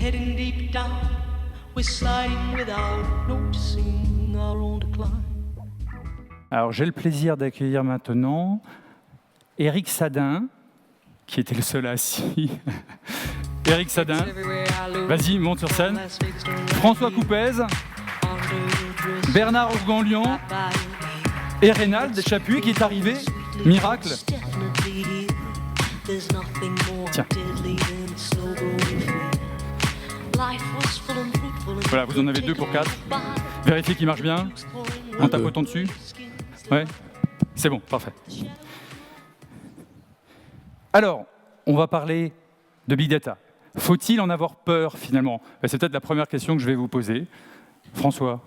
heading deep down, we're sliding without noticing our own decline. Alors, j'ai le plaisir d'accueillir maintenant Éric Sadin, qui était le seul assis. Éric Sadin, vas-y, monte sur scène. François Coupez, Bernard Ourganlian et Reynald Chapuis qui est arrivé. Miracle. Tiens. Voilà, vous en avez 2 pour 4. Vérifiez qu'il marche bien. En tapotant dessus. Ouais, c'est bon, parfait. Alors, on va parler de Big Data. Faut-il en avoir peur, finalement ? C'est peut-être la première question que je vais vous poser. François.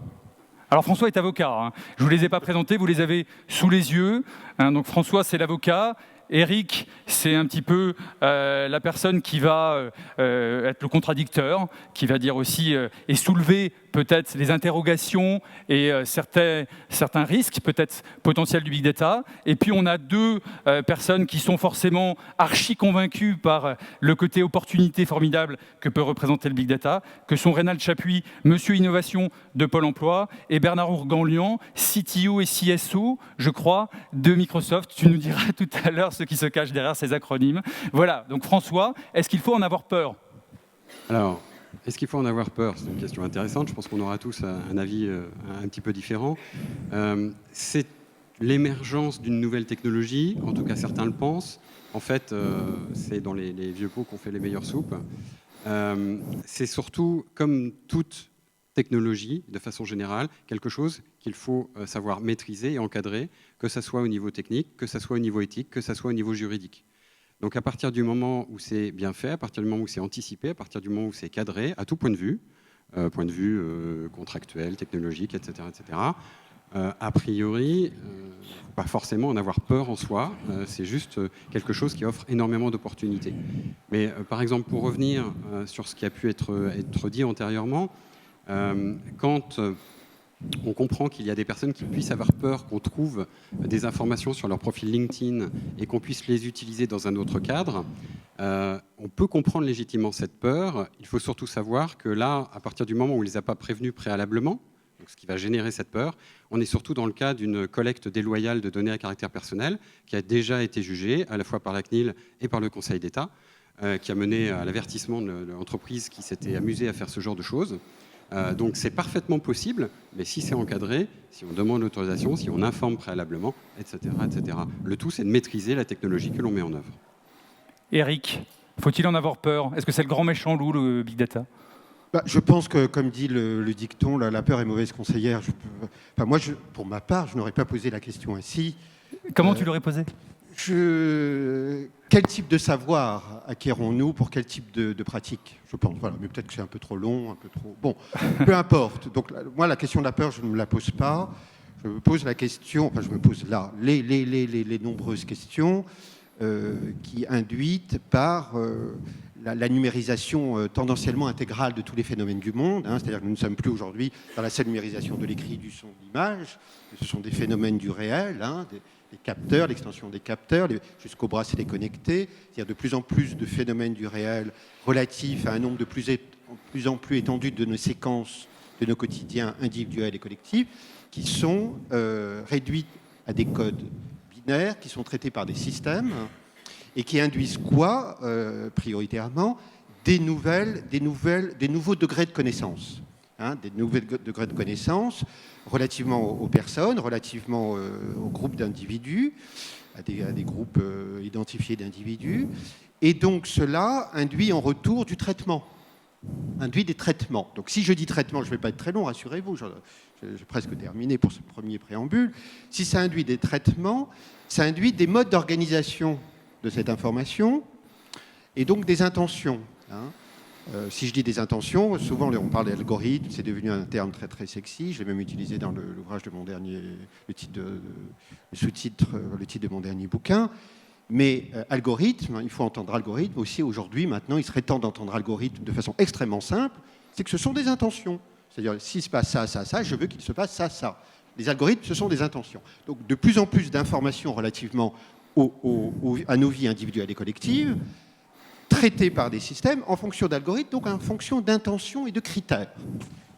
Alors, François est avocat. Hein. Je ne vous les ai pas présentés, vous les avez sous les yeux. Hein, donc, François, c'est l'avocat. Éric, c'est un petit peu la personne qui va être le contradicteur, qui va dire aussi et soulever peut-être les interrogations et certains risques peut-être potentiels du Big Data. Et puis on a 2 personnes qui sont forcément archi convaincues par le côté opportunité formidable que peut représenter le Big Data, que sont Reynald Chapuis, Monsieur Innovation de Pôle emploi, et Bernard Ourganlian, CTO et CSO, je crois, de Microsoft. Tu nous diras tout à l'heure ce qui se cache derrière ces acronymes. Voilà, donc François, est-ce qu'il faut en avoir peur ? Alors, est-ce qu'il faut en avoir peur ? C'est une question intéressante. Je pense qu'on aura tous un avis un petit peu différent. C'est l'émergence d'une nouvelle technologie, en tout cas certains le pensent. En fait, c'est dans les vieux pots qu'on fait les meilleures soupes. C'est surtout, comme toute technologie, de façon générale, quelque chose qu'il faut savoir maîtriser et encadrer, que ce soit au niveau technique, que ce soit au niveau éthique, que ce soit au niveau juridique. Donc à partir du moment où c'est bien fait, à partir du moment où c'est anticipé, à partir du moment où c'est cadré, à tout point de vue contractuel, technologique, etc., a priori, il ne faut pas forcément en avoir peur en soi, c'est juste quelque chose qui offre énormément d'opportunités. Mais par exemple, pour revenir sur ce qui a pu être dit antérieurement, quand on comprend qu'il y a des personnes qui puissent avoir peur qu'on trouve des informations sur leur profil LinkedIn et qu'on puisse les utiliser dans un autre cadre, on peut comprendre légitimement cette peur. Il faut surtout savoir que là, à partir du moment où on ne les a pas prévenus préalablement, donc ce qui va générer cette peur, on est surtout dans le cas d'une collecte déloyale de données à caractère personnel qui a déjà été jugée à la fois par la CNIL et par le Conseil d'État, qui a mené à l'avertissement de l'entreprise qui s'était amusée à faire ce genre de choses. Donc c'est parfaitement possible, mais si c'est encadré, si on demande l'autorisation, si on informe préalablement, etc., etc. Le tout, c'est de maîtriser la technologie que l'on met en œuvre. Éric, faut-il en avoir peur ? Est-ce que c'est le grand méchant loup, le Big Data ? Je pense que, comme dit le dicton, la peur est mauvaise conseillère. Moi, pour ma part, je n'aurais pas posé la question ainsi. Comment tu l'aurais posé ? Quel type de savoir acquérons-nous pour quel type de pratique ? Je pense, voilà. Mais peut-être que c'est un peu trop long, un peu trop... Bon, peu importe. Donc, moi, la question de la peur, je ne me la pose pas. Je me pose la question, je me pose là les nombreuses questions qui induites par la numérisation tendanciellement intégrale de tous les phénomènes du monde. C'est-à-dire que nous ne sommes plus aujourd'hui dans la seule numérisation de l'écrit, du son, de l'image. Ce sont des phénomènes du réel, des capteurs, l'extension des capteurs, jusqu'au bracelet connecté, c'est-à-dire de plus en plus de phénomènes du réel relatifs à un nombre de plus en plus étendu de nos séquences de nos quotidiens individuels et collectifs, qui sont réduits à des codes binaires, qui sont traités par des systèmes, et qui induisent quoi, prioritairement, des nouveaux degrés de connaissance. Des nouveaux degrés de connaissance relativement aux personnes, relativement aux groupes d'individus, à des groupes identifiés d'individus. Et donc cela induit en retour du traitement, induit des traitements. Donc si je dis traitement, je ne vais pas être très long, rassurez-vous, j'ai presque terminé pour ce premier préambule. Si ça induit des traitements, ça induit des modes d'organisation de cette information et donc des intentions. Si je dis des intentions, souvent on parle d'algorithme, c'est devenu un terme très très sexy. Je l'ai même utilisé dans l'ouvrage de mon dernier, le titre de mon dernier bouquin. Mais algorithme, il faut entendre algorithme aussi aujourd'hui. Maintenant, il serait temps d'entendre algorithme de façon extrêmement simple. C'est que ce sont des intentions. C'est-à-dire, s'il se passe ça, ça, ça, je veux qu'il se passe ça, ça. Les algorithmes, ce sont des intentions. Donc, de plus en plus d'informations relativement à nos vies individuelles et collectives, traités par des systèmes en fonction d'algorithmes, donc en fonction d'intentions et de critères.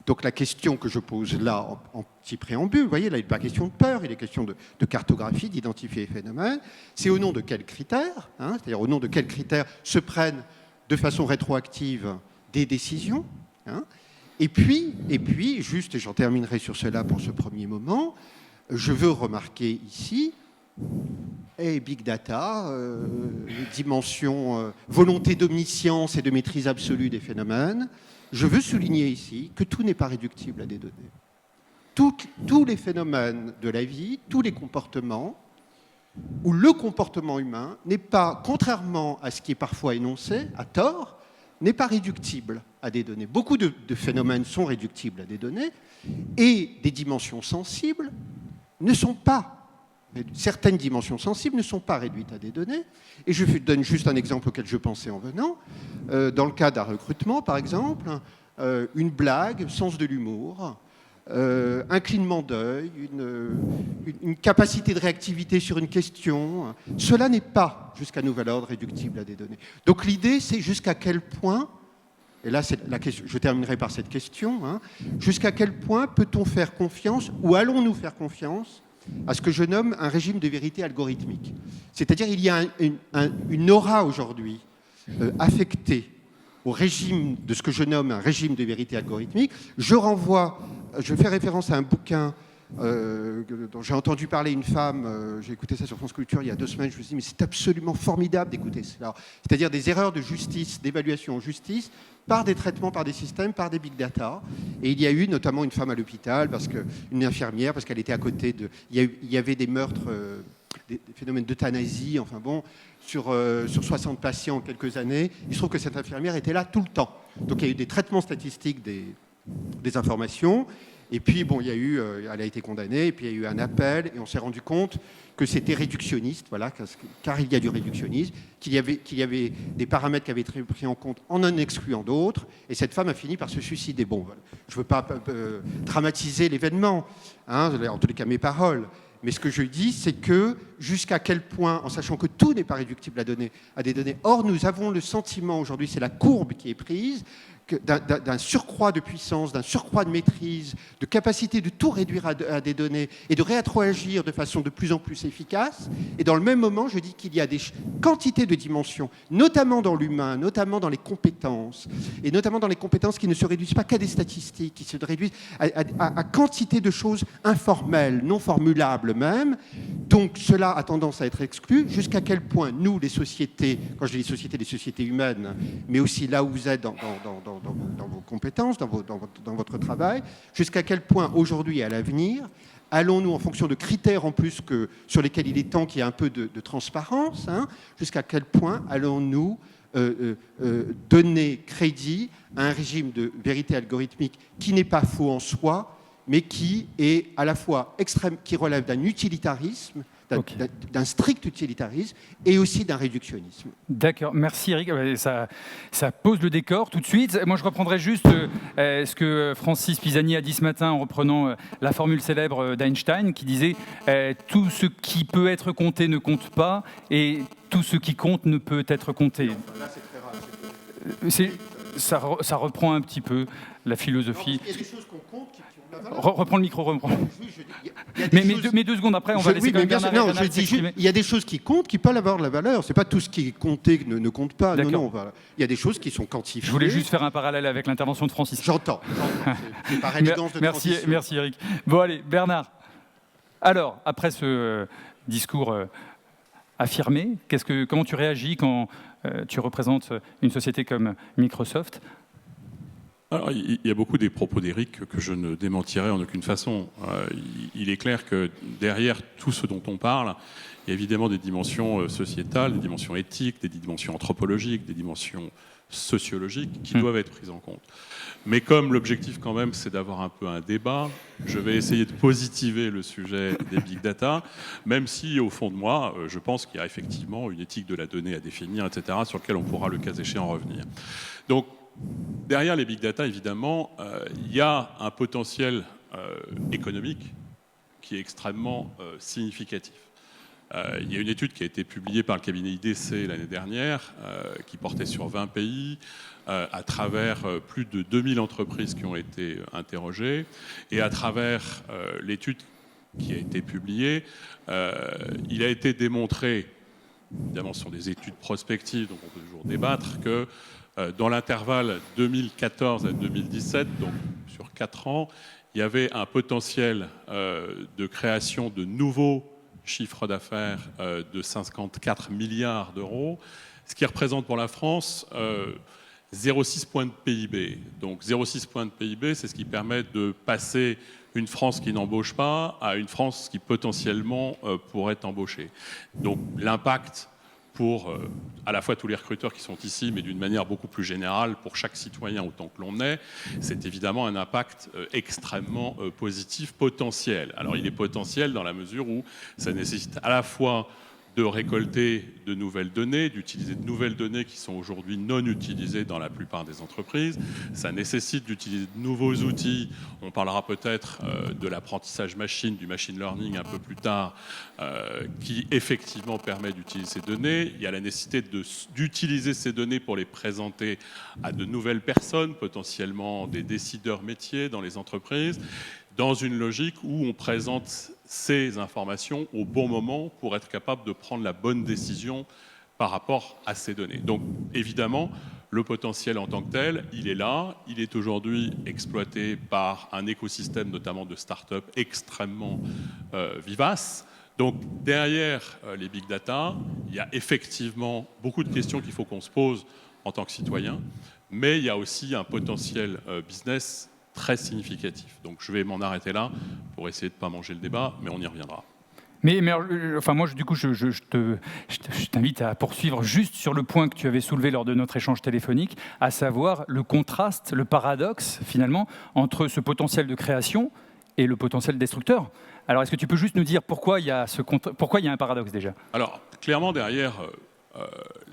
Donc la question que je pose là, en petit préambule, vous voyez, là il n'est pas question de peur, il est question de cartographie, d'identifier les phénomènes. C'est au nom de quels critères, c'est-à-dire au nom de quels critères se prennent de façon rétroactive des décisions. Et puis, juste, et j'en terminerai sur cela pour ce premier moment, je veux remarquer ici, Big Data, dimension, volonté d'omniscience et de maîtrise absolue des phénomènes. Je veux souligner ici que tout n'est pas réductible à des données. Tous les phénomènes de la vie, tous les comportements, où le comportement humain n'est pas, contrairement à ce qui est parfois énoncé, à tort, n'est pas réductible à des données. Beaucoup de phénomènes sont réductibles à des données, et des dimensions sensibles ne sont pas. Certaines dimensions sensibles ne sont pas réduites à des données. Et je donne juste un exemple auquel je pensais en venant. Dans le cas d'un recrutement, par exemple, une blague, sens de l'humour, un clignement d'œil, une capacité de réactivité sur une question, cela n'est pas, jusqu'à nouvel ordre, réductible à des données. Donc l'idée, c'est jusqu'à quel point, et là la question, je terminerai par cette question, jusqu'à quel point peut-on faire confiance, ou allons-nous faire confiance, à ce que je nomme un régime de vérité algorithmique. C'est-à-dire il y a une aura aujourd'hui affectée au régime de ce que je nomme un régime de vérité algorithmique. Je fais référence à un bouquin dont j'ai entendu parler une femme, j'ai écouté ça sur France Culture il y a 2 semaines, je me suis dit mais c'est absolument formidable d'écouter cela. C'est-à-dire des erreurs de justice, d'évaluation en justice, par des traitements, par des systèmes, par des big data. Et il y a eu notamment une femme à l'hôpital, une infirmière, parce qu'elle était à côté de... Il y avait des meurtres, des phénomènes d'euthanasie, enfin bon, sur 60 patients en quelques années. Il se trouve que cette infirmière était là tout le temps. Donc il y a eu des traitements statistiques des informations. Et puis, bon, elle a été condamnée, et puis il y a eu un appel, et on s'est rendu compte que c'était réductionniste, voilà, car il y a du réductionnisme, qu'il y avait des paramètres qui avaient été pris en compte en excluant d'autres, et cette femme a fini par se suicider. Bon, voilà. Je ne veux pas dramatiser l'événement, en tous les cas mes paroles, mais ce que je dis, c'est que jusqu'à quel point, en sachant que tout n'est pas réductible à des données, or nous avons le sentiment aujourd'hui, c'est la courbe qui est prise, d'un surcroît de puissance, d'un surcroît de maîtrise, de capacité de tout réduire à des données et de rétroagir de façon de plus en plus efficace. Et dans le même moment, je dis qu'il y a des quantités de dimensions, notamment dans l'humain, notamment dans les compétences, et notamment dans les compétences qui ne se réduisent pas qu'à des statistiques, qui se réduisent à quantité de choses informelles, non formulables même. Donc cela a tendance à être exclu. Jusqu'à quel point nous, les sociétés, quand je dis les sociétés humaines, mais aussi là où vous êtes dans vos compétences, dans votre travail, jusqu'à quel point aujourd'hui et à l'avenir, allons-nous, en fonction de critères en plus sur lesquels il est temps qu'il y ait un peu de transparence, jusqu'à quel point allons-nous donner crédit à un régime de vérité algorithmique qui n'est pas faux en soi, mais qui est à la fois extrême, qui relève d'un utilitarisme, d'un strict utilitarisme et aussi d'un réductionnisme. D'accord, merci Eric. Ça pose le décor tout de suite. Moi, je reprendrai juste ce que Francis Pisani a dit ce matin en reprenant la formule célèbre d'Einstein qui disait tout ce qui peut être compté ne compte pas et tout ce qui compte ne peut être compté. Là, c'est très rare. Ça reprend un petit peu la philosophie. Il y a des choses qu'on compte qui ont la valeur. Reprends le micro, reprends. Mais 2 secondes après, on va laisser quand même Bernard s'exprimer. Il y a des choses qui comptent qui peuvent avoir de la valeur. C'est pas tout ce qui est compté qui ne compte pas. Non, voilà. Il y a des choses qui sont quantifiées. Je voulais juste faire un parallèle avec l'intervention de Francis. J'entends. C'est par élégance de transition. Merci Eric. Bon allez, Bernard. Alors, après ce discours affirmé, comment tu réagis quand tu représentes une société comme Microsoft ? Alors, il y a beaucoup des propos d'Éric que je ne démentirai en aucune façon. Il est clair que derrière tout ce dont on parle, il y a évidemment des dimensions sociétales, des dimensions éthiques, des dimensions anthropologiques, des dimensions sociologiques qui doivent être prises en compte. Mais comme l'objectif quand même c'est d'avoir un peu un débat, je vais essayer de positiver le sujet des big data, même si au fond de moi, je pense qu'il y a effectivement une éthique de la donnée à définir, etc., sur laquelle on pourra le cas échéant revenir. Donc, derrière les big data, évidemment, il y a un potentiel économique qui est extrêmement significatif. Il y a une étude qui a été publiée par le cabinet IDC l'année dernière, qui portait sur 20 pays, à travers plus de 2000 entreprises qui ont été interrogées. Et à travers l'étude qui a été publiée, il a été démontré, évidemment ce sont des études prospectives, donc on peut toujours débattre, que dans l'intervalle 2014 à 2017, donc sur 4 ans, il y avait un potentiel de création de nouveaux chiffres d'affaires de 54 milliards d'euros, ce qui représente pour la France 0,6 points de PIB. Donc 0,6 points de PIB, c'est ce qui permet de passer une France qui n'embauche pas à une France qui potentiellement pourrait embaucher. Donc l'impact pour à la fois tous les recruteurs qui sont ici, mais d'une manière beaucoup plus générale, pour chaque citoyen autant que l'on est, c'est évidemment un impact extrêmement positif, potentiel. Alors il est potentiel dans la mesure où ça nécessite à la fois de récolter de nouvelles données, d'utiliser de nouvelles données qui sont aujourd'hui non utilisées dans la plupart des entreprises. Ça nécessite d'utiliser de nouveaux outils. On parlera peut-être de l'apprentissage machine, du machine learning un peu plus tard, qui effectivement permet d'utiliser ces données. Il y a la nécessité d'utiliser ces données pour les présenter à de nouvelles personnes, potentiellement des décideurs métiers dans les entreprises, dans une logique où on présente ces informations au bon moment pour être capable de prendre la bonne décision par rapport à ces données. Donc évidemment, le potentiel en tant que tel, il est là. Il est aujourd'hui exploité par un écosystème, notamment de start-up, extrêmement vivace. Donc derrière les big data, il y a effectivement beaucoup de questions qu'il faut qu'on se pose en tant que citoyen, mais il y a aussi un potentiel business très significatif. Donc je vais m'en arrêter là pour essayer de ne pas manger le débat, mais on y reviendra. Mais enfin, moi, du coup, je t'invite à poursuivre juste sur le point que tu avais soulevé lors de notre échange téléphonique, à savoir le contraste, le paradoxe, finalement, entre ce potentiel de création et le potentiel destructeur. Alors, est-ce que tu peux juste nous dire pourquoi il y a un paradoxe déjà ? Alors, clairement, derrière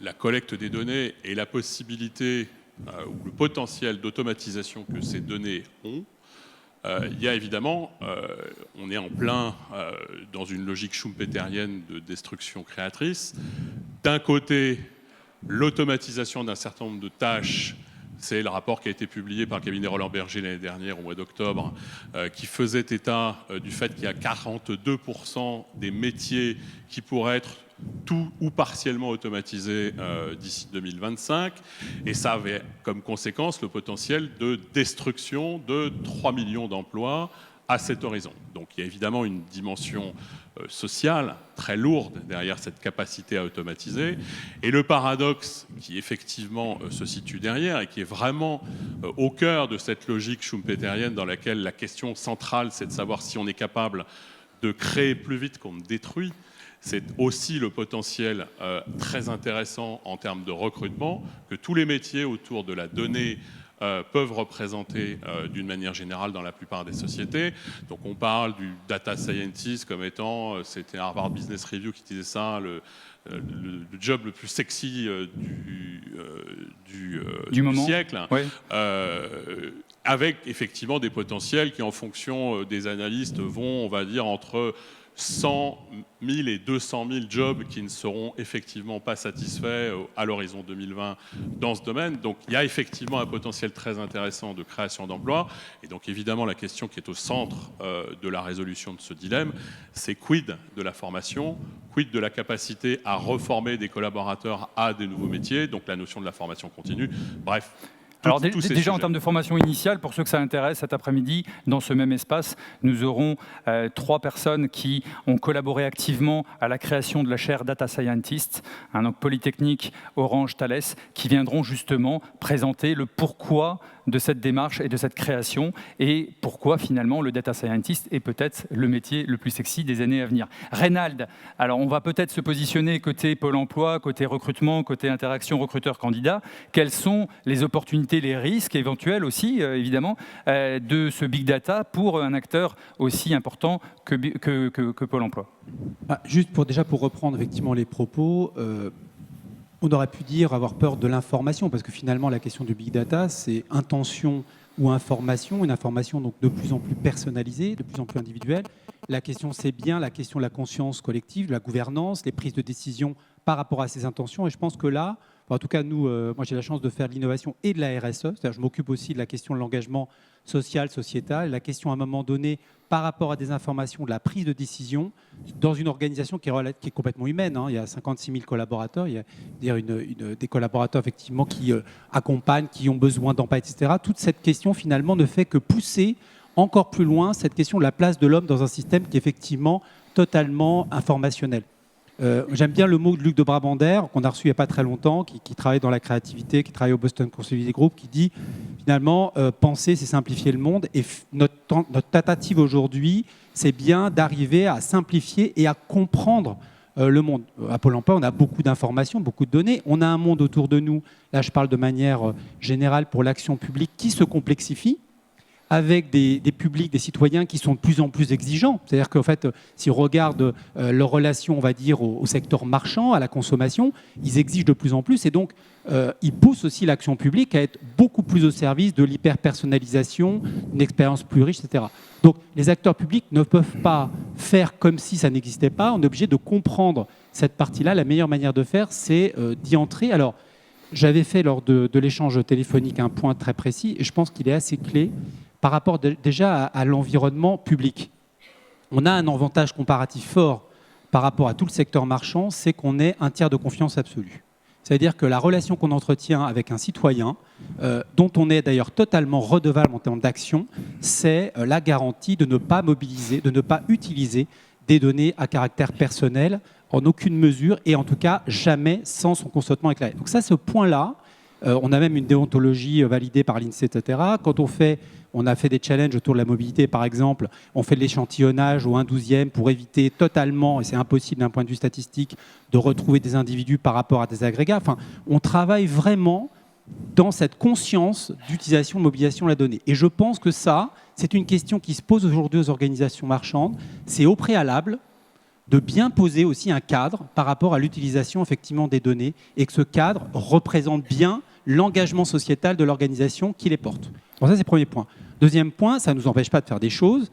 la collecte des données et la possibilité ou le potentiel d'automatisation que ces données ont, il y a évidemment, on est en plein dans une logique schumpeterienne de destruction créatrice. D'un côté, l'automatisation d'un certain nombre de tâches, c'est le rapport qui a été publié par le cabinet Roland Berger l'année dernière, au mois d'octobre, qui faisait état du fait qu'il y a 42% des métiers qui pourraient être tout ou partiellement automatisé d'ici 2025. Et ça avait comme conséquence le potentiel de destruction de 3 millions d'emplois à cet horizon. Donc il y a évidemment une dimension sociale très lourde derrière cette capacité à automatiser. Et le paradoxe qui effectivement se situe derrière et qui est vraiment au cœur de cette logique schumpeterienne dans laquelle la question centrale, c'est de savoir si on est capable de créer plus vite qu'on ne détruit, c'est aussi le potentiel très intéressant en termes de recrutement que tous les métiers autour de la donnée peuvent représenter d'une manière générale dans la plupart des sociétés. Donc on parle du data scientist comme étant, c'était Harvard Business Review qui disait ça, le job le plus sexy du siècle, ouais. Avec effectivement des potentiels qui en fonction des analystes vont, on va dire, entre 100 000 et 200 000 jobs qui ne seront effectivement pas satisfaits à l'horizon 2020 dans ce domaine. Donc il y a effectivement un potentiel très intéressant de création d'emplois. Et donc évidemment la question qui est au centre de la résolution de ce dilemme, c'est quid de la formation, quid de la capacité à reformer des collaborateurs à des nouveaux métiers, donc la notion de la formation continue. Bref. Alors déjà en termes de formation initiale, pour ceux que ça intéresse, cet après-midi, dans ce même espace, nous aurons 3 personnes qui ont collaboré activement à la création de la chaire Data Scientist, donc Polytechnique, Orange, Thales, qui viendront justement présenter le pourquoi de cette démarche et de cette création et pourquoi finalement le Data Scientist est peut-être le métier le plus sexy des années à venir. Reynald, alors on va peut-être se positionner côté Pôle emploi, côté recrutement, côté interaction recruteur-candidat. Quelles sont les opportunités, les risques éventuels aussi, évidemment, de ce big data pour un acteur aussi important que Pôle emploi? Juste pour reprendre effectivement les propos, on aurait pu dire avoir peur de l'information, parce que finalement la question du big data, c'est intention ou information, une information donc de plus en plus personnalisée, de plus en plus individuelle. La question, c'est bien la question de la conscience collective, de la gouvernance, les prises de décision par rapport à ces intentions. Et je pense que là, en tout cas, nous, moi j'ai la chance de faire de l'innovation et de la RSE. C'est-à-dire, je m'occupe aussi de la question de l'engagement social, sociétal, la question à un moment donné par rapport à des informations, de la prise de décision dans une organisation qui est complètement humaine. Hein. Il y a 56 000 collaborateurs, il y a des collaborateurs effectivement qui accompagnent, qui ont besoin d'empathie, etc. Toute cette question finalement ne fait que pousser encore plus loin cette question de la place de l'homme dans un système qui est effectivement totalement informationnel. J'aime bien le mot de Luc de Brabander, qu'on a reçu il n'y a pas très longtemps, qui travaille dans la créativité, qui travaille au Boston Consulting Group, qui dit finalement, penser, c'est simplifier le monde. Et notre tentative aujourd'hui, c'est bien d'arriver à simplifier et à comprendre le monde. À Pôle emploi, on a beaucoup d'informations, beaucoup de données. On a un monde autour de nous, là je parle de manière générale pour l'action publique, qui se complexifie, avec des publics, des citoyens qui sont de plus en plus exigeants. C'est-à-dire qu'en fait, si on regarde leur relation, on va dire, au secteur marchand, à la consommation, ils exigent de plus en plus et donc ils poussent aussi l'action publique à être beaucoup plus au service de l'hyper-personnalisation, d'une expérience plus riche, etc. Donc les acteurs publics ne peuvent pas faire comme si ça n'existait pas. On est obligé de comprendre cette partie-là. La meilleure manière de faire, c'est d'y entrer. Alors, j'avais fait lors de l'échange téléphonique un point très précis et je pense qu'il est assez clé par rapport déjà à l'environnement public. On a un avantage comparatif fort par rapport à tout le secteur marchand, c'est qu'on est un tiers de confiance absolue. C'est-à-dire que la relation qu'on entretient avec un citoyen, dont on est d'ailleurs totalement redevable en termes d'action, c'est la garantie de ne pas mobiliser, de ne pas utiliser des données à caractère personnel en aucune mesure et en tout cas jamais sans son consentement éclairé. Donc ça, ce point-là, on a même une déontologie validée par l'INSEE, etc. Quand on a fait des challenges autour de la mobilité, par exemple, on fait de l'échantillonnage au 1/12e pour éviter totalement, et c'est impossible d'un point de vue statistique, de retrouver des individus par rapport à des agrégats. Enfin, on travaille vraiment dans cette conscience d'utilisation, de mobilisation de la donnée. Et je pense que ça, c'est une question qui se pose aujourd'hui aux organisations marchandes. C'est au préalable de bien poser aussi un cadre par rapport à l'utilisation effectivement des données et que ce cadre représente bien l'engagement sociétal de l'organisation qui les porte. Bon, ça, c'est le premier point. Deuxième point, ça ne nous empêche pas de faire des choses.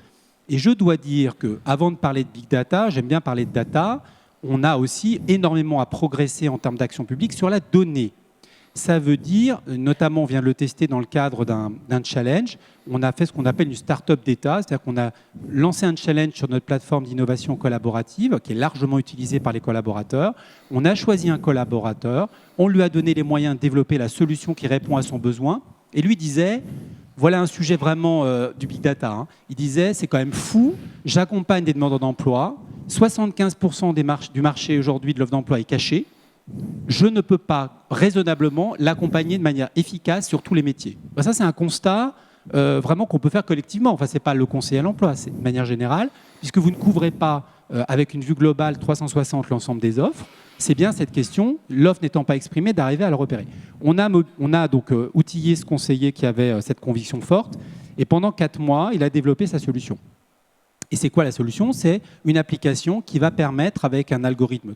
Et je dois dire qu'avant de parler de big data, j'aime bien parler de data, on a aussi énormément à progresser en termes d'action publique sur la donnée. Ça veut dire, notamment on vient de le tester dans le cadre d'un challenge, on a fait ce qu'on appelle une start-up d'État, c'est-à-dire qu'on a lancé un challenge sur notre plateforme d'innovation collaborative qui est largement utilisée par les collaborateurs. On a choisi un collaborateur, on lui a donné les moyens de développer la solution qui répond à son besoin et lui disait, voilà un sujet vraiment du big data, hein. Il disait, c'est quand même fou, j'accompagne des demandeurs d'emploi, 75% du marché aujourd'hui de l'offre d'emploi est caché, je ne peux pas raisonnablement l'accompagner de manière efficace sur tous les métiers. Ben ça, c'est un constat vraiment qu'on peut faire collectivement. Enfin, ce n'est pas le conseil à l'emploi, c'est de manière générale, puisque vous ne couvrez pas avec une vue globale 360 l'ensemble des offres. C'est bien cette question, l'offre n'étant pas exprimée, d'arriver à le repérer. On a donc outillé ce conseiller qui avait cette conviction forte, et pendant 4 mois, il a développé sa solution. Et c'est quoi la solution? C'est une application qui va permettre, avec un algorithme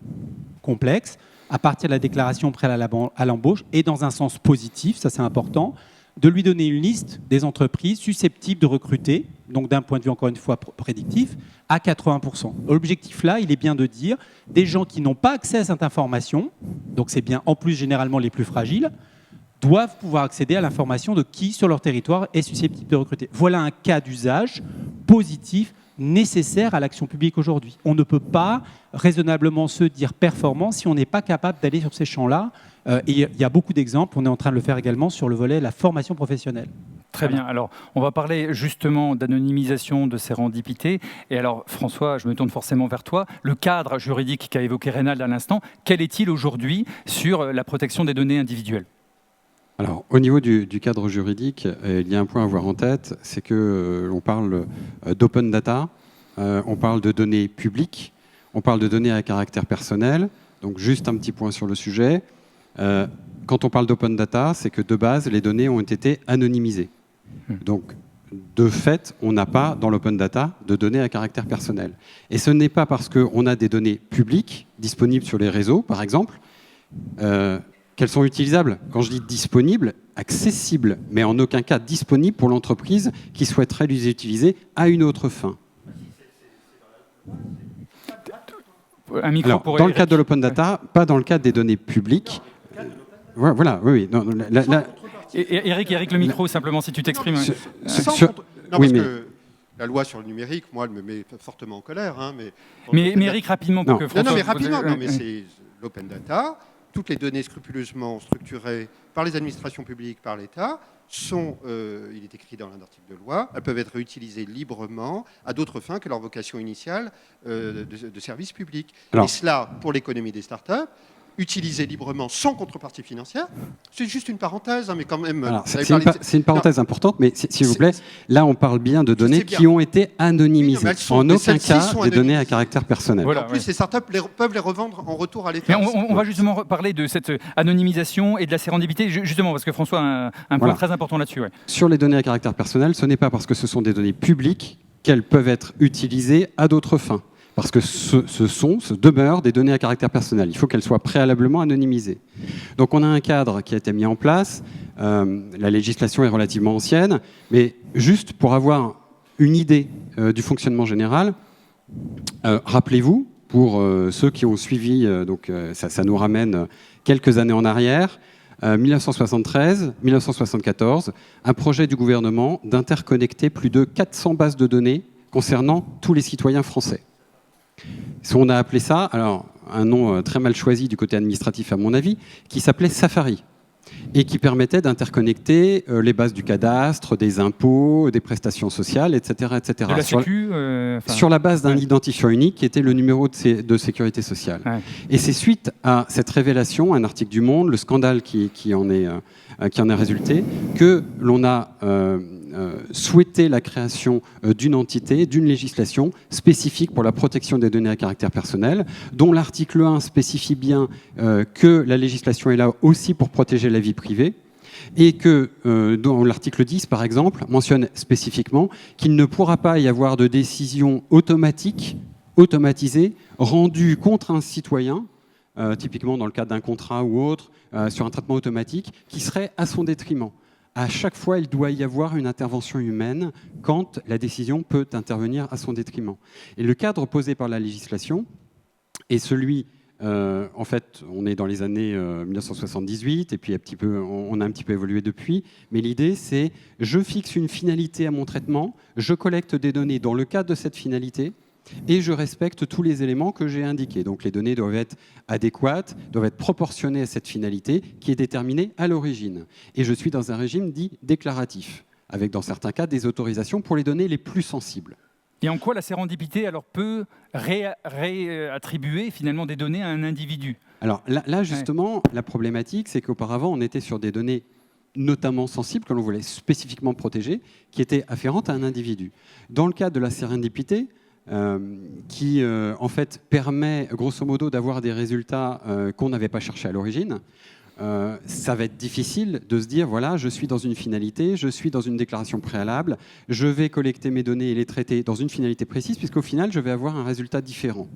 complexe, à partir de la déclaration préalable à l'embauche, et dans un sens positif, ça c'est important, de lui donner une liste des entreprises susceptibles de recruter, donc d'un point de vue encore une fois prédictif, à 80%. L'objectif là, il est bien de dire des gens qui n'ont pas accès à cette information, donc c'est bien en plus généralement les plus fragiles, doivent pouvoir accéder à l'information de qui sur leur territoire est susceptible de recruter. Voilà un cas d'usage positif nécessaire à l'action publique aujourd'hui. On ne peut pas raisonnablement se dire performant si on n'est pas capable d'aller sur ces champs-là. Et il y a beaucoup d'exemples, on est en train de le faire également sur le volet la formation professionnelle. Très bien. Alors, on va parler justement d'anonymisation de sérendipités. Et alors, François, je me tourne forcément vers toi. Le cadre juridique qu'a évoqué Reynald à l'instant, quel est-il aujourd'hui sur la protection des données individuelles ? Alors, au niveau du cadre juridique, il y a un point à avoir en tête, c'est que l'on parle d'open data, on parle de données publiques, on parle de données à caractère personnel. Donc, juste un petit point sur le sujet. Quand on parle d'open data, c'est que de base, les données ont été anonymisées. Donc, de fait, on n'a pas dans l'open data de données à caractère personnel. Et ce n'est pas parce qu'on a des données publiques disponibles sur les réseaux, par exemple, qu'elles sont utilisables. Quand je dis disponibles, accessibles, mais en aucun cas disponibles pour l'entreprise qui souhaiterait les utiliser à une autre fin. Un micro Alors, pour dans le Eric. cadre de l'open data, pas dans le cadre des données publiques. Voilà, oui. Non, Et Eric, le micro, simplement, si tu t'exprimes. Sans sur- contre- Non, oui, parce mais- que la loi sur le numérique, moi, elle me met fortement en colère. Hein, Mais Eric, rapidement, pour Non. que Non, François... mais rapidement, non, mais Ouais. c'est l'open data. Toutes les données scrupuleusement structurées par les administrations publiques, par l'État, il est écrit dans un article de loi, elles peuvent être réutilisées librement à d'autres fins que leur vocation initiale de service public. Alors- Et cela, pour l'économie des startups, utilisées librement sans contrepartie financière, c'est juste une parenthèse, hein, mais quand même... Alors, vous avez c'est parlé de- une parenthèse importante, mais s'il vous plaît, là on parle bien de données sais bien. qui ont été Oui, non, anonymisées. mais elles sont- En mais aucun celles-ci cas sont des données à anonymisées. caractère personnel. Voilà, En plus, ouais. ces startups peuvent les revendre en retour à Mais l'État. on va justement parler de cette anonymisation et de la sérendipité, justement, parce que François a un point Voilà. très important là-dessus. Ouais. Sur les données à caractère personnel, ce n'est pas parce que ce sont des données publiques qu'elles peuvent être utilisées à d'autres fins. Parce que ce demeurent des données à caractère personnel. Il faut qu'elles soient préalablement anonymisées. Donc on a un cadre qui a été mis en place. La législation est relativement ancienne, mais juste pour avoir une idée du fonctionnement général, rappelez-vous, pour ceux qui ont suivi, ça nous ramène quelques années en arrière, 1973-1974, un projet du gouvernement d'interconnecter plus de 400 bases de données concernant tous les citoyens français. On a appelé ça, alors un nom très mal choisi du côté administratif à mon avis, qui s'appelait Safari, et qui permettait d'interconnecter les bases du cadastre, des impôts, des prestations sociales, etc. etc. De la Sur- Sécu, sur la base d'un identifiant unique qui était le numéro de sécurité sociale. Ouais. Et c'est suite à cette révélation, un article du Monde, le scandale qui en est résulté, que l'on a souhaité la création d'une entité, d'une législation spécifique pour la protection des données à caractère personnel, dont l'article 1 spécifie bien que la législation est là aussi pour protéger la vie privée, et que dont l'article 10, par exemple, mentionne spécifiquement qu'il ne pourra pas y avoir de décision automatisée, rendue contre un citoyen, typiquement dans le cadre d'un contrat ou autre, sur un traitement automatique, qui serait à son détriment. À chaque fois, il doit y avoir une intervention humaine quand la décision peut intervenir à son détriment. Et le cadre posé par la législation est celui... en fait, on est dans les années 1978, et puis on a un petit peu évolué depuis, mais l'idée c'est, je fixe une finalité à mon traitement, je collecte des données dans le cadre de cette finalité, et je respecte tous les éléments que j'ai indiqués. Donc les données doivent être adéquates, doivent être proportionnées à cette finalité qui est déterminée à l'origine. Et je suis dans un régime dit déclaratif, avec dans certains cas des autorisations pour les données les plus sensibles. Et en quoi la sérendipité alors peut réattribuer finalement des données à un individu? Alors là justement, la problématique, c'est qu'auparavant, on était sur des données notamment sensibles, que l'on voulait spécifiquement protéger, qui étaient afférentes à un individu. Dans le cas de la sérendipité, qui en fait permet grosso modo d'avoir des résultats qu'on n'avait pas cherchés à l'origine, ça va être difficile de se dire, voilà, je suis dans une finalité, je suis dans une déclaration préalable, je vais collecter mes données et les traiter dans une finalité précise, puisqu'au final, je vais avoir un résultat différent.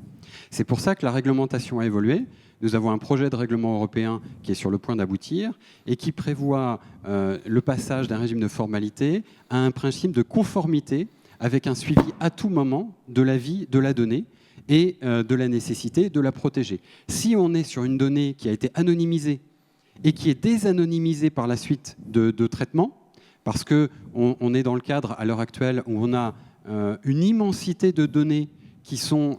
C'est pour ça que la réglementation a évolué. Nous avons un projet de règlement européen qui est sur le point d'aboutir et qui prévoit le passage d'un régime de formalité à un principe de conformité avec un suivi à tout moment de la vie de la donnée et de la nécessité de la protéger. Si on est sur une donnée qui a été anonymisée et qui est désanonymisée par la suite de traitement, parce qu'on est dans le cadre à l'heure actuelle où on a une immensité de données qui sont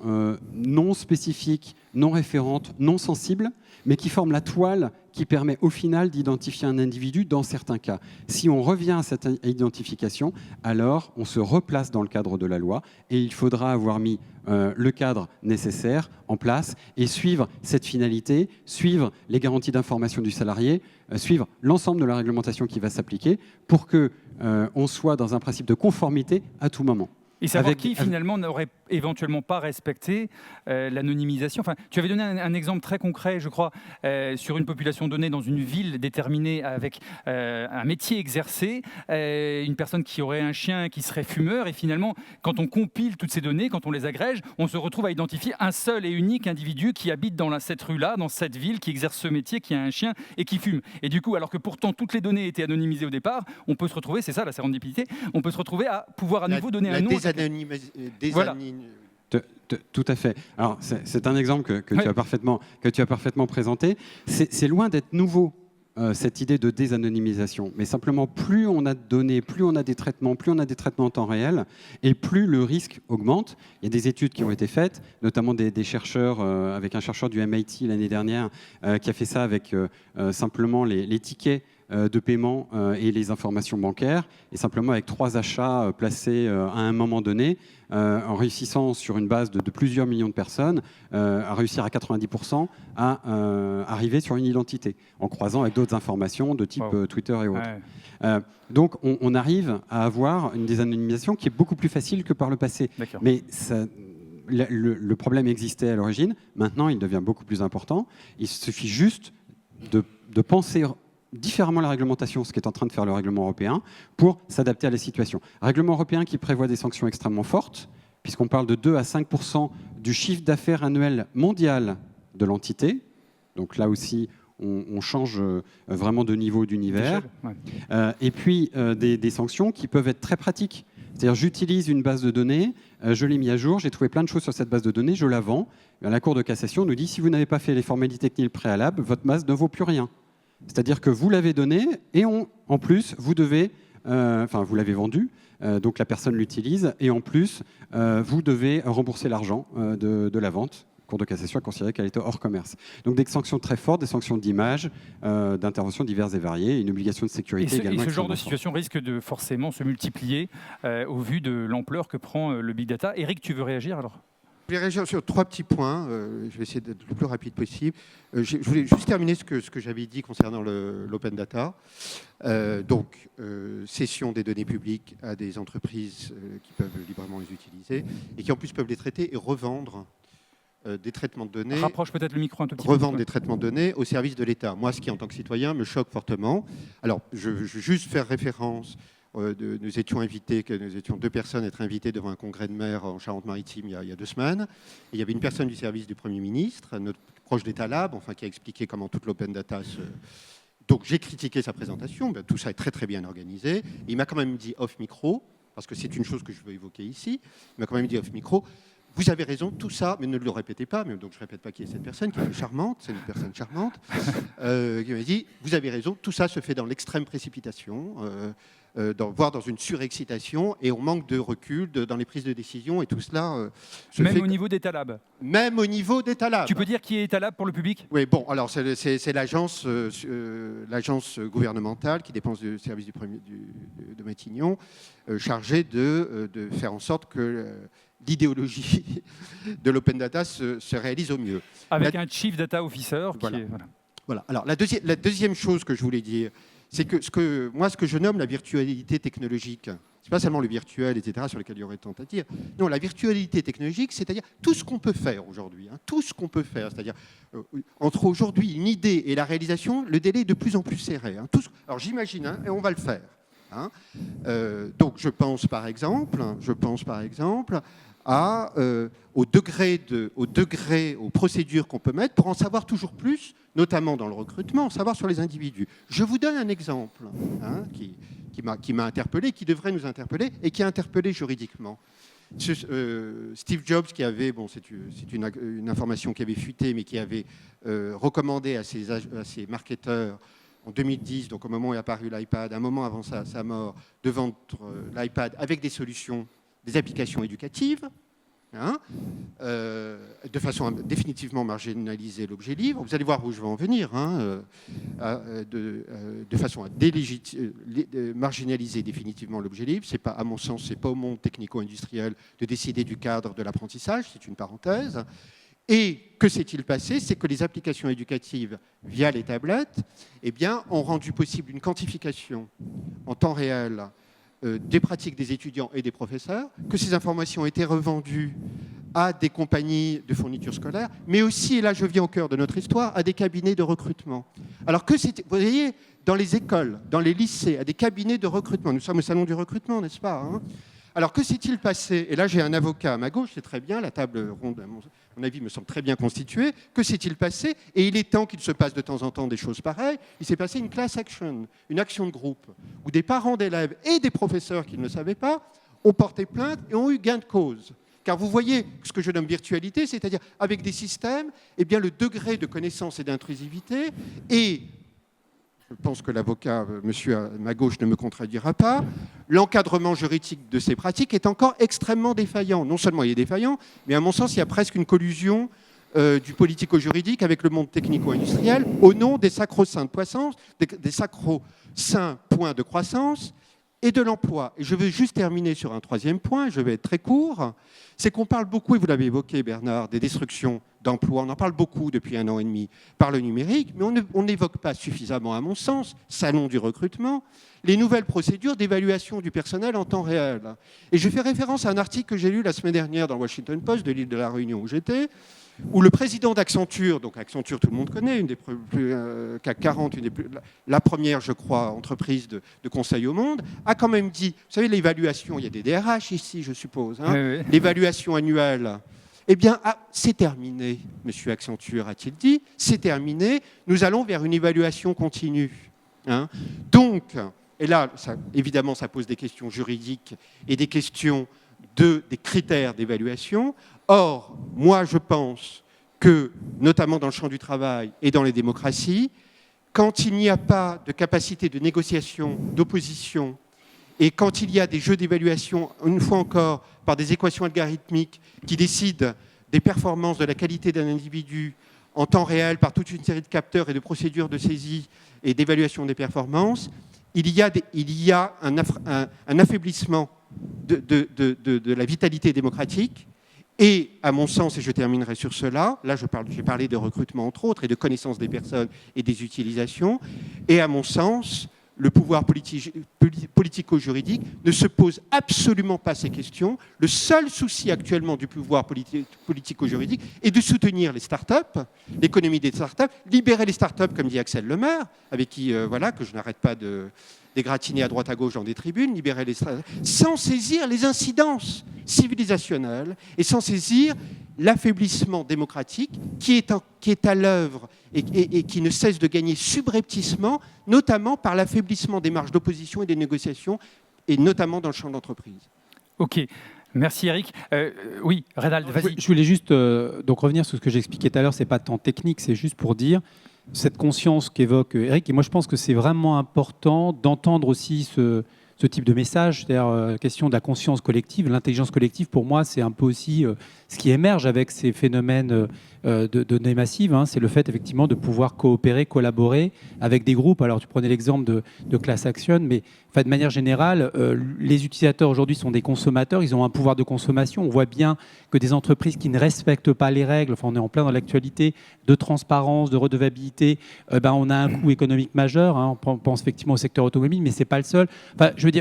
non spécifiques, non référentes, non sensibles, mais qui forment la toile qui permet au final d'identifier un individu dans certains cas. Si on revient à cette identification, alors on se replace dans le cadre de la loi et il faudra avoir mis le cadre nécessaire en place et suivre cette finalité, suivre les garanties d'information du salarié, suivre l'ensemble de la réglementation qui va s'appliquer pour qu'on soit dans un principe de conformité à tout moment. Et savoir qui, finalement, n'aurait éventuellement pas respecté l'anonymisation. Enfin, tu avais donné un exemple très concret, je crois, sur une population donnée dans une ville déterminée avec un métier exercé, une personne qui aurait un chien qui serait fumeur, et finalement, quand on compile toutes ces données, quand on les agrège, on se retrouve à identifier un seul et unique individu qui habite dans cette rue-là, dans cette ville, qui exerce ce métier, qui a un chien et qui fume. Et du coup, alors que pourtant toutes les données étaient anonymisées au départ, on peut se retrouver, c'est ça la sérendipité, on peut se retrouver à pouvoir à nouveau donner un nom. Tout à fait. Alors, c'est un exemple que tu as parfaitement présenté. C'est loin d'être nouveau, cette idée de désanonymisation. Mais simplement, plus on a de données, plus on a des traitements en temps réel, et plus le risque augmente. Il y a des études qui ont été faites, notamment des chercheurs, avec un chercheur du MIT l'année dernière, qui a fait ça avec simplement les tickets de paiement et les informations bancaires, et simplement avec 3 achats placés à un moment donné, en réussissant sur une base de plusieurs millions de personnes, à réussir à 90% à arriver sur une identité, en croisant avec d'autres informations de type Twitter et autres. Ouais. Donc on arrive à avoir une désanonymisation qui est beaucoup plus facile que par le passé. Mais ça, le problème existait à l'origine, maintenant il devient beaucoup plus important. Il suffit juste de penser différemment la réglementation, ce qui est en train de faire le règlement européen, pour s'adapter à la situation. Règlement européen qui prévoit des sanctions extrêmement fortes, puisqu'on parle de 2 à 5% du chiffre d'affaires annuel mondial de l'entité. Donc là aussi, on change vraiment de niveau d'univers. Et puis des sanctions qui peuvent être très pratiques. C'est-à-dire, j'utilise une base de données, je l'ai mis à jour, j'ai trouvé plein de choses sur cette base de données, je la vends. La Cour de cassation nous dit, si vous n'avez pas fait les formalités techniques préalables, votre base ne vaut plus rien. C'est-à-dire que vous l'avez donné et en plus, vous devez, vous l'avez vendu, donc la personne l'utilise et en plus, vous devez rembourser l'argent de la vente. La Cour de cassation a considéré qu'elle était hors commerce. Donc des sanctions très fortes, des sanctions d'image, d'interventions diverses et variées, une obligation de sécurité également. Et ce genre de situation risque de forcément se multiplier au vu de l'ampleur que prend le big data. Eric, tu veux réagir alors ? Je vais réagir sur 3 petits points. Je vais essayer d'être le plus rapide possible. Je voulais juste terminer ce que j'avais dit concernant l'open data. Cession des données publiques à des entreprises qui peuvent librement les utiliser et qui en plus peuvent les traiter et revendre des traitements de données. Rapproche peut-être le micro un tout petit peu. Revendre des traitements de données au service de l'État. Moi, ce qui, en tant que citoyen, me choque fortement. Alors, je veux juste faire référence. Nous étions 2 personnes à être invitées devant un congrès de maires en Charente-Maritime il y a 2 semaines. Et il y avait une personne du service du Premier ministre, notre proche d'État Lab, qui a expliqué comment toute l'open data se... Donc j'ai critiqué sa présentation, tout ça est très très bien organisé. Et il m'a quand même dit off micro, parce que c'est une chose que je veux évoquer ici, il m'a quand même dit off micro, vous avez raison, tout ça, mais ne le répétez pas, donc je ne répète pas qui est cette personne, qui est charmante, c'est une personne charmante, qui m'a dit, vous avez raison, tout ça se fait dans l'extrême précipitation, voire dans une surexcitation, et on manque de recul dans les prises de décision, et tout cela Même au niveau d'État Lab. Même au niveau d'État Lab. Tu peux dire qui est État Lab pour le public ? Oui, bon, alors c'est l'agence gouvernementale qui dépend du service de Matignon, chargée de faire en sorte que l'idéologie de l'open data se réalise au mieux. Avec un chief data officer. Voilà. Alors la deuxième chose que je voulais dire, c'est que ce que je nomme la virtualité technologique, c'est pas seulement le virtuel, etc., sur lequel il y aurait tant à dire. Non, la virtualité technologique, c'est-à-dire tout ce qu'on peut faire aujourd'hui, tout ce qu'on peut faire, c'est-à-dire entre aujourd'hui une idée et la réalisation, le délai est de plus en plus serré. Alors j'imagine, et on va le faire. Donc je pense par exemple aux procédures qu'on peut mettre pour en savoir toujours plus, notamment dans le recrutement, en savoir sur les individus. Je vous donne un exemple qui m'a interpellé, qui devrait nous interpeller et qui a interpellé juridiquement. Steve Jobs, qui avait, c'est une information qui avait fuité, mais qui avait recommandé à ses marketeurs en 2010, donc au moment où est apparu l'iPad, un moment avant sa mort, de vendre l'iPad avec des solutions, des applications éducatives, de façon à définitivement marginaliser l'objet livre. Vous allez voir où je vais en venir, de façon à marginaliser définitivement l'objet livre. C'est pas, à mon sens, c'est pas au monde technico-industriel de décider du cadre de l'apprentissage, c'est une parenthèse. Et que s'est-il passé? C'est que les applications éducatives via les tablettes ont rendu possible une quantification en temps réel des pratiques des étudiants et des professeurs, que ces informations ont été revendues à des compagnies de fournitures scolaires, mais aussi, et là je viens au cœur de notre histoire, à des cabinets de recrutement. Alors que c'était, vous voyez, dans les écoles, dans les lycées, à des cabinets de recrutement. Nous sommes au salon du recrutement, n'est-ce pas, Alors que s'est-il passé? Et là j'ai un avocat à ma gauche, c'est très bien, la table ronde, à mon avis, me semble très bien constituée. Que s'est-il passé? Et il est temps qu'il se passe de temps en temps des choses pareilles. Il s'est passé une class action, une action de groupe, où des parents d'élèves et des professeurs qui ne le savaient pas ont porté plainte et ont eu gain de cause. Car vous voyez ce que je nomme virtualité, c'est-à-dire avec des systèmes, eh bien, le degré de connaissance et d'intrusivité et je pense que l'avocat, monsieur à ma gauche, ne me contredira pas, l'encadrement juridique de ces pratiques est encore extrêmement défaillant. Non seulement il est défaillant, mais à mon sens, il y a presque une collusion du politico-juridique avec le monde technico-industriel au nom des sacro-saints des sacro-saints points de croissance et de l'emploi. Et je veux juste terminer sur un troisième point, je vais être très court, c'est qu'on parle beaucoup, et vous l'avez évoqué Bernard, des destructions d'emplois, on en parle beaucoup depuis 1 an et demi par le numérique, mais on n'évoque pas suffisamment, à mon sens, salon du recrutement, les nouvelles procédures d'évaluation du personnel en temps réel. Et je fais référence à un article que j'ai lu la semaine dernière dans le Washington Post de l'île de la Réunion où j'étais, où le président d'Accenture, donc Accenture tout le monde connaît, une des plus CAC 40, la première, je crois, entreprise de conseil au monde, a quand même dit, vous savez, l'évaluation, il y a des DRH ici, je suppose, hein, oui. L'évaluation annuelle, eh bien, c'est terminé, monsieur Accenture a-t-il dit, c'est terminé, nous allons vers une évaluation continue. Hein. Donc, et là, évidemment, ça pose des questions juridiques et des questions des critères d'évaluation. Or, moi, je pense que, notamment dans le champ du travail et dans les démocraties, quand il n'y a pas de capacité de négociation, d'opposition, et quand il y a des jeux d'évaluation, une fois encore, par des équations algorithmiques qui décident des performances, de la qualité d'un individu en temps réel, par toute une série de capteurs et de procédures de saisie et d'évaluation des performances, il y a un affaiblissement de la vitalité démocratique. Et, à mon sens, et je terminerai sur cela, là j'ai parlé de recrutement entre autres, et de connaissance des personnes et des utilisations, et à mon sens, le pouvoir politico-juridique ne se pose absolument pas ces questions. Le seul souci actuellement du pouvoir politico-juridique est de soutenir les start-up, l'économie des start-up, libérer les start-up, comme dit Axel Lemaire, avec qui, que je n'arrête pas d'égratigner à droite à gauche dans des tribunes, libérer les start-up, sans saisir les incidences civilisationnelles et sans saisir l'affaiblissement démocratique qui est à l'œuvre et qui ne cesse de gagner subrepticement, notamment par l'affaiblissement des marges d'opposition et des négociations, et notamment dans le champ de l'entreprise. Ok, merci Eric. Oui, Redald, vas-y. Je voulais juste donc revenir sur ce que j'expliquais tout à l'heure, c'est pas tant technique, c'est juste pour dire cette conscience qu'évoque Eric, et moi je pense que c'est vraiment important d'entendre aussi ce type de message, c'est-à-dire la question de la conscience collective. L'intelligence collective, pour moi, c'est un peu aussi ce qui émerge avec ces phénomènes de données massives. Hein. C'est le fait, effectivement, de pouvoir coopérer, collaborer avec des groupes. Alors, tu prenais l'exemple de Class Action, mais de manière générale, les utilisateurs aujourd'hui sont des consommateurs, ils ont un pouvoir de consommation. On voit bien que des entreprises qui ne respectent pas les règles, on est en plein dans l'actualité, de transparence, de redevabilité, on a un coût économique majeur. Hein. On pense effectivement au secteur automobile, mais ce n'est pas le seul.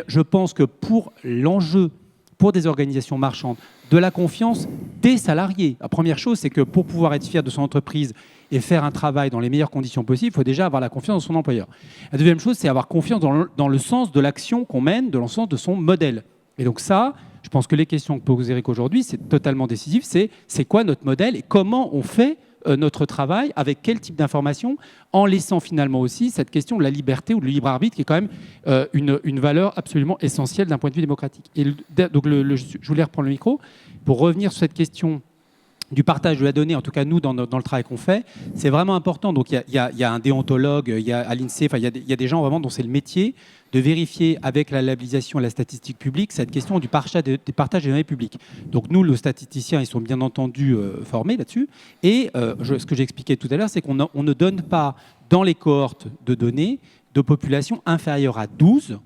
Je pense que pour l'enjeu, pour des organisations marchandes, de la confiance des salariés. La première chose, c'est que pour pouvoir être fier de son entreprise et faire un travail dans les meilleures conditions possibles, il faut déjà avoir la confiance dans son employeur. La deuxième chose, c'est avoir confiance dans le sens de l'action qu'on mène, dans le sens de son modèle. Et donc ça, je pense que les questions que pose Eric aujourd'hui, c'est totalement décisif. C'est quoi notre modèle et comment on fait notre travail, avec quel type d'information, en laissant finalement aussi cette question de la liberté ou de libre arbitre, qui est quand même une valeur absolument essentielle d'un point de vue démocratique. Et donc je voulais reprendre le micro pour revenir sur cette question du partage de la donnée, en tout cas nous, dans le travail qu'on fait, c'est vraiment important. Donc il y a un déontologue, il y a à l'INSEE, il y a des gens vraiment dont c'est le métier de vérifier avec la labellisation et la statistique publique cette question du partage des données publiques. Donc nous, les statisticiens, ils sont bien entendu formés là-dessus. Et ce que j'expliquais tout à l'heure, c'est qu'on ne donne pas dans les cohortes de données de population inférieure à 12,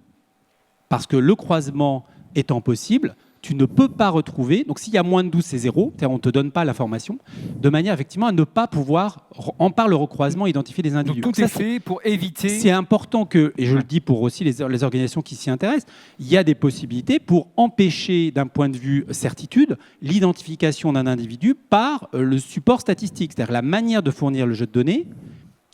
parce que le croisement étant possible, tu ne peux pas retrouver, donc s'il y a moins de 12, c'est 0, c'est-à-dire on ne te donne pas l'information, de manière effectivement à ne pas pouvoir, par le recroisement, identifier les individus. Donc tout est fait pour éviter... C'est important que, et je le dis pour aussi les organisations qui s'y intéressent, il y a des possibilités pour empêcher, d'un point de vue certitude, l'identification d'un individu par le support statistique, c'est-à-dire la manière de fournir le jeu de données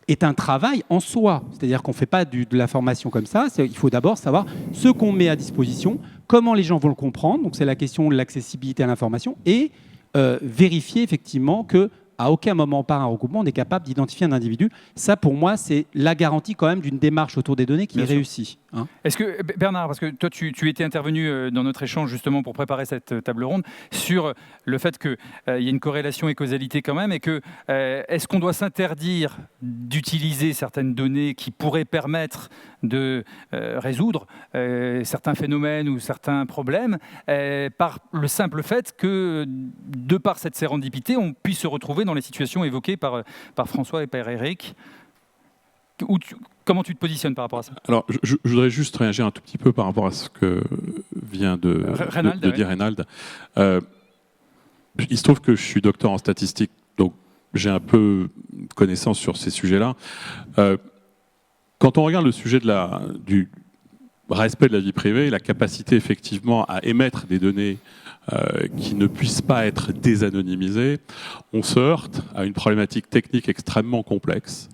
est un travail en soi. C'est-à-dire qu'on ne fait pas de l'information comme ça. Il faut d'abord savoir ce qu'on met à disposition, comment les gens vont le comprendre. Donc c'est la question de l'accessibilité à l'information et vérifier effectivement que à aucun moment par un recoupement, on est capable d'identifier un individu. Ça, pour moi, c'est la garantie quand même d'une démarche autour des données qui est réussie. Hein. Est-ce que, Bernard, parce que toi, tu étais intervenu dans notre échange justement pour préparer cette table ronde, sur le fait qu'il y a une corrélation et causalité quand même, et que est-ce qu'on doit s'interdire d'utiliser certaines données qui pourraient permettre de résoudre certains phénomènes ou certains problèmes par le simple fait que, de par cette sérendipité, on puisse se retrouver dans les situations évoquées par François et par Eric. Comment tu te positionnes par rapport à ça? Alors, je voudrais juste réagir un tout petit peu par rapport à ce que vient de dire Reynald. Il se trouve que je suis docteur en statistique, donc j'ai un peu connaissance sur ces sujets-là. Quand on regarde le sujet du respect de la vie privée, la capacité effectivement à émettre des données qui ne puissent pas être désanonymisées, on se heurte à une problématique technique extrêmement complexe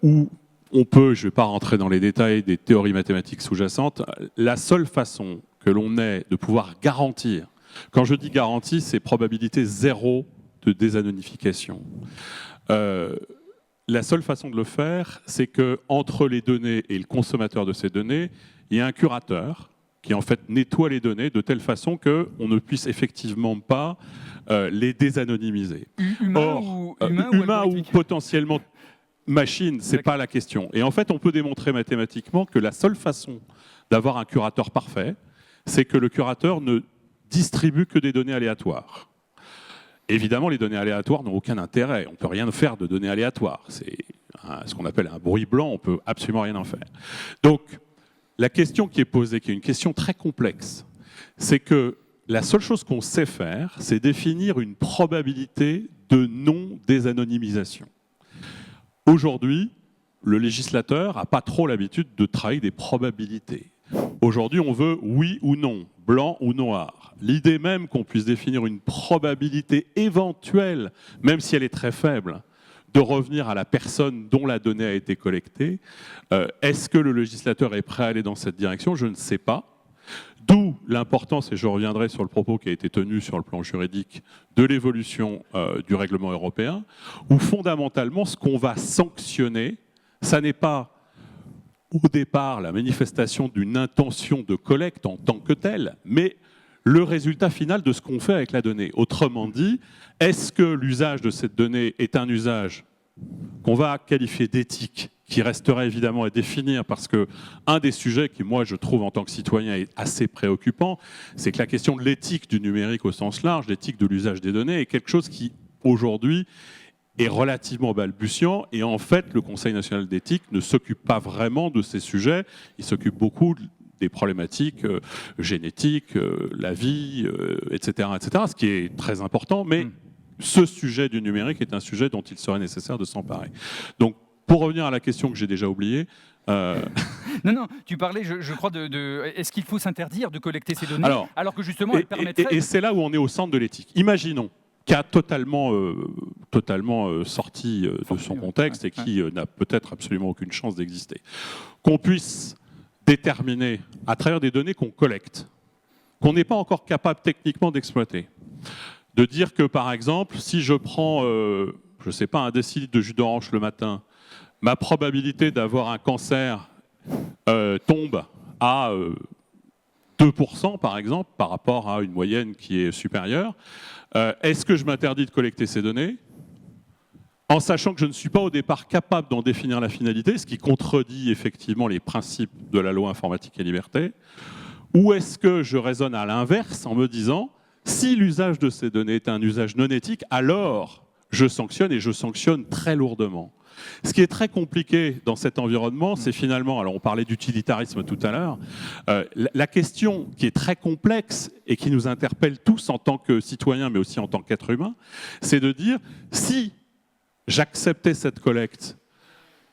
où on peut, je ne vais pas rentrer dans les détails des théories mathématiques sous-jacentes, la seule façon que l'on ait de pouvoir garantir, quand je dis garantie, c'est probabilité zéro de désanonymification. La seule façon de le faire, c'est qu'entre les données et le consommateur de ces données, il y a un curateur qui en fait nettoie les données de telle façon qu'on ne puisse effectivement pas les désanonymiser. Humain ou potentiellement machine, c'est pas la question. Et en fait, on peut démontrer mathématiquement que la seule façon d'avoir un curateur parfait, c'est que le curateur ne distribue que des données aléatoires. Évidemment, les données aléatoires n'ont aucun intérêt. On ne peut rien faire de données aléatoires. C'est ce qu'on appelle un bruit blanc, on ne peut absolument rien en faire. Donc, la question qui est posée, qui est une question très complexe, c'est que la seule chose qu'on sait faire, c'est définir une probabilité de non-désanonymisation. Aujourd'hui, le législateur n'a pas trop l'habitude de travailler des probabilités. Aujourd'hui, on veut oui ou non, blanc ou noir. L'idée même qu'on puisse définir une probabilité éventuelle, même si elle est très faible, de revenir à la personne dont la donnée a été collectée, est-ce que le législateur est prêt à aller dans cette direction? Je ne sais pas. D'où l'importance, et je reviendrai sur le propos qui a été tenu sur le plan juridique, de l'évolution du règlement européen, où fondamentalement, ce qu'on va sanctionner, ça n'est pas au départ la manifestation d'une intention de collecte en tant que telle, mais le résultat final de ce qu'on fait avec la donnée. Autrement dit, est-ce que l'usage de cette donnée est un usage qu'on va qualifier d'éthique, qui resterait évidemment à définir, parce que un des sujets qui, moi, je trouve en tant que citoyen est assez préoccupant, c'est que la question de l'éthique du numérique au sens large, l'éthique de l'usage des données, est quelque chose qui, aujourd'hui, est relativement balbutiant, et en fait, le Conseil national d'éthique ne s'occupe pas vraiment de ces sujets, il s'occupe beaucoup des problématiques génétiques, la vie, etc., etc., ce qui est très important, mais ce sujet du numérique est un sujet dont il serait nécessaire de s'emparer. Donc, pour revenir à la question que j'ai déjà oubliée... Non, tu parlais, je crois, est-ce qu'il faut s'interdire de collecter ces données, alors que justement, elles permettraient... Et c'est là où on est au centre de l'éthique. Imaginons qui a totalement sorti de son contexte et qui n'a peut-être absolument aucune chance d'exister. Qu'on puisse déterminer, à travers des données qu'on collecte, qu'on n'est pas encore capable techniquement d'exploiter, de dire que, par exemple, si je prends, je ne sais pas, un décilitre de jus d'orange le matin, ma probabilité d'avoir un cancer tombe à 2%, par exemple, par rapport à une moyenne qui est supérieure. Est-ce que je m'interdis de collecter ces données en sachant que je ne suis pas au départ capable d'en définir la finalité, ce qui contredit effectivement les principes de la loi informatique et liberté? Ou est-ce que je raisonne à l'inverse en me disant, si l'usage de ces données est un usage non éthique, alors je sanctionne, et je sanctionne très lourdement. Ce qui est très compliqué dans cet environnement, c'est finalement, alors on parlait d'utilitarisme tout à l'heure, la question qui est très complexe et qui nous interpelle tous en tant que citoyens, mais aussi en tant qu'êtres humains, c'est de dire, si j'acceptais cette collecte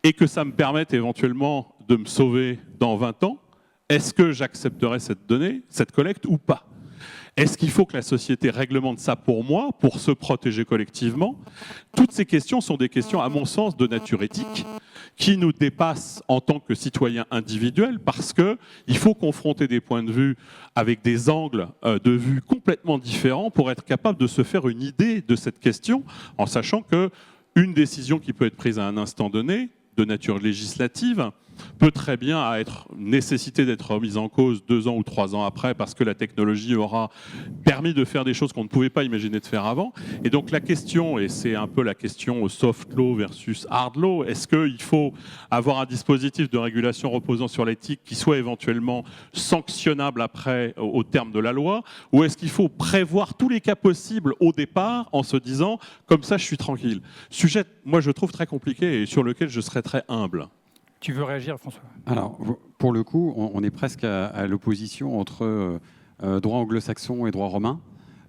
et que ça me permette éventuellement de me sauver dans 20 ans, est-ce que j'accepterais cette collecte ou pas? Est-ce qu'il faut que la société réglemente ça pour moi, pour se protéger collectivement? Toutes ces questions sont des questions, à mon sens, de nature éthique, qui nous dépassent en tant que citoyens individuels, parce qu'il faut confronter des points de vue avec des angles de vue complètement différents pour être capable de se faire une idée de cette question, en sachant qu'une décision qui peut être prise à un instant donné, de nature législative, peut très bien être nécessité d'être remise en cause 2 ans ou 3 ans après parce que la technologie aura permis de faire des choses qu'on ne pouvait pas imaginer de faire avant. Et donc la question, et c'est un peu la question soft law versus hard law, est-ce qu'il faut avoir un dispositif de régulation reposant sur l'éthique qui soit éventuellement sanctionnable après au terme de la loi, ou est-ce qu'il faut prévoir tous les cas possibles au départ en se disant comme ça je suis tranquille? Sujet, moi je trouve très compliqué et sur lequel je serais très humble. Tu veux réagir, François? Alors, pour le coup, on est presque à l'opposition entre droit anglo-saxon et droit romain,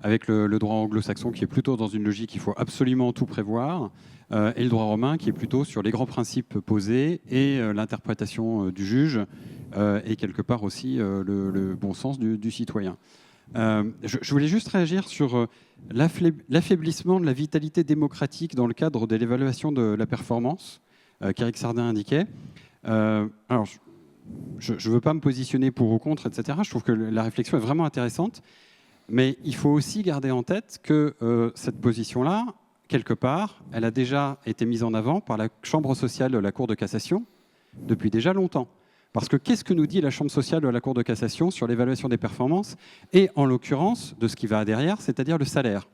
avec le droit anglo-saxon qui est plutôt dans une logique il faut absolument tout prévoir, et le droit romain qui est plutôt sur les grands principes posés et l'interprétation du juge, et quelque part aussi le bon sens du citoyen. Je voulais juste réagir sur l'affaiblissement de la vitalité démocratique dans le cadre de l'évaluation de la performance qu'Éric Sardin indiquait. Alors, je ne veux pas me positionner pour ou contre, etc. Je trouve que la réflexion est vraiment intéressante, mais il faut aussi garder en tête que cette position-là, quelque part, elle a déjà été mise en avant par la Chambre sociale de la Cour de cassation depuis déjà longtemps. Parce que qu'est-ce que nous dit la Chambre sociale de la Cour de cassation sur l'évaluation des performances et en l'occurrence de ce qui va derrière, c'est-à-dire le salaire?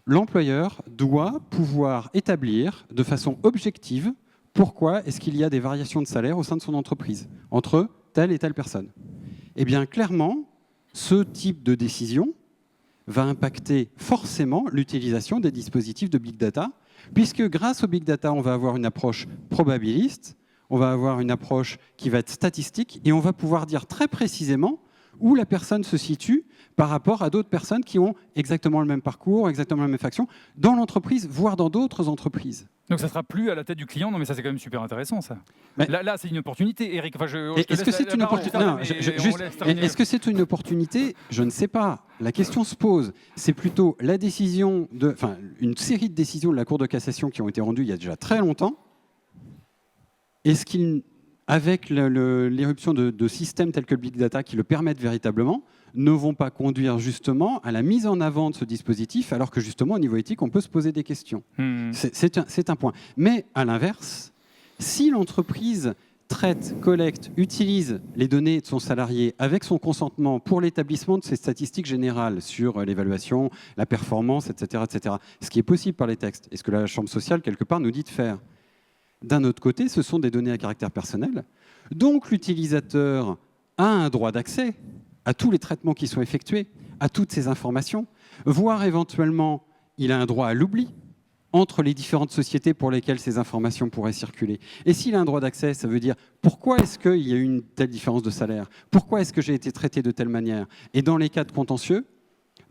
L'employeur doit pouvoir établir de façon objective pourquoi est-ce qu'il y a des variations de salaire au sein de son entreprise entre telle et telle personne. Eh bien, clairement, ce type de décision va impacter forcément l'utilisation des dispositifs de big data, puisque grâce au big data, on va avoir une approche probabiliste, on va avoir une approche qui va être statistique, et on va pouvoir dire très précisément où la personne se situe par rapport à d'autres personnes qui ont exactement le même parcours, exactement la même action, dans l'entreprise, voire dans d'autres entreprises. Donc ça ne sera plus à la tête du client. Non, mais ça, c'est quand même super intéressant, ça. Mais là, c'est une opportunité, Eric. Enfin, est-ce que c'est une opportunité? Est-ce que c'est une opportunité? Je ne sais pas. La question se pose. C'est plutôt la décision une série de décisions de la Cour de cassation qui ont été rendues il y a déjà très longtemps. Est-ce qu'avec l'éruption de systèmes tels que le Big Data qui le permettent véritablement, ne vont pas conduire justement à la mise en avant de ce dispositif, alors que justement au niveau éthique, on peut se poser des questions. C'est un point. Mais à l'inverse, si l'entreprise traite, collecte, utilise les données de son salarié avec son consentement pour l'établissement de ses statistiques générales sur l'évaluation, la performance, etc., ce qui est possible par les textes, et ce que la Chambre sociale, quelque part, nous dit de faire. D'un autre côté, ce sont des données à caractère personnel, donc l'utilisateur a un droit d'accès à tous les traitements qui sont effectués, à toutes ces informations, voire éventuellement, il a un droit à l'oubli entre les différentes sociétés pour lesquelles ces informations pourraient circuler. Et s'il a un droit d'accès, ça veut dire pourquoi est-ce qu'il y a eu une telle différence de salaire? Pourquoi est-ce que j'ai été traité de telle manière? Et dans les cas de contentieux,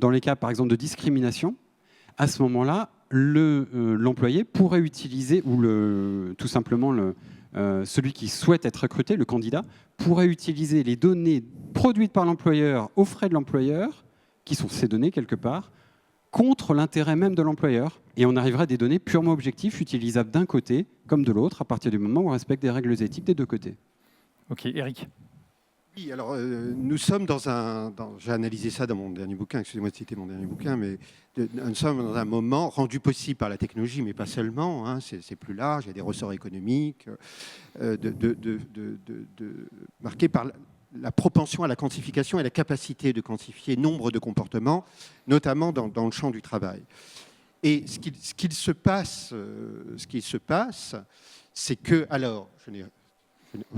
dans les cas par exemple de discrimination, à ce moment-là, l'employé pourrait utiliser, ou tout simplement celui qui souhaite être recruté, le candidat, pourrait utiliser les données produites par l'employeur aux frais de l'employeur, qui sont ces données quelque part, contre l'intérêt même de l'employeur. Et on arriverait à des données purement objectives, utilisables d'un côté comme de l'autre, à partir du moment où on respecte des règles éthiques des deux côtés. Ok, Eric. Oui, alors nous sommes j'ai analysé ça dans mon dernier bouquin, excusez-moi de citer mon dernier bouquin, mais nous sommes dans un moment rendu possible par la technologie, mais pas seulement, hein, c'est plus large, il y a des ressorts économiques, marqués par la propension à la quantification et la capacité de quantifier nombre de comportements, notamment dans le champ du travail. Et ce qu'il se passe, c'est que, alors,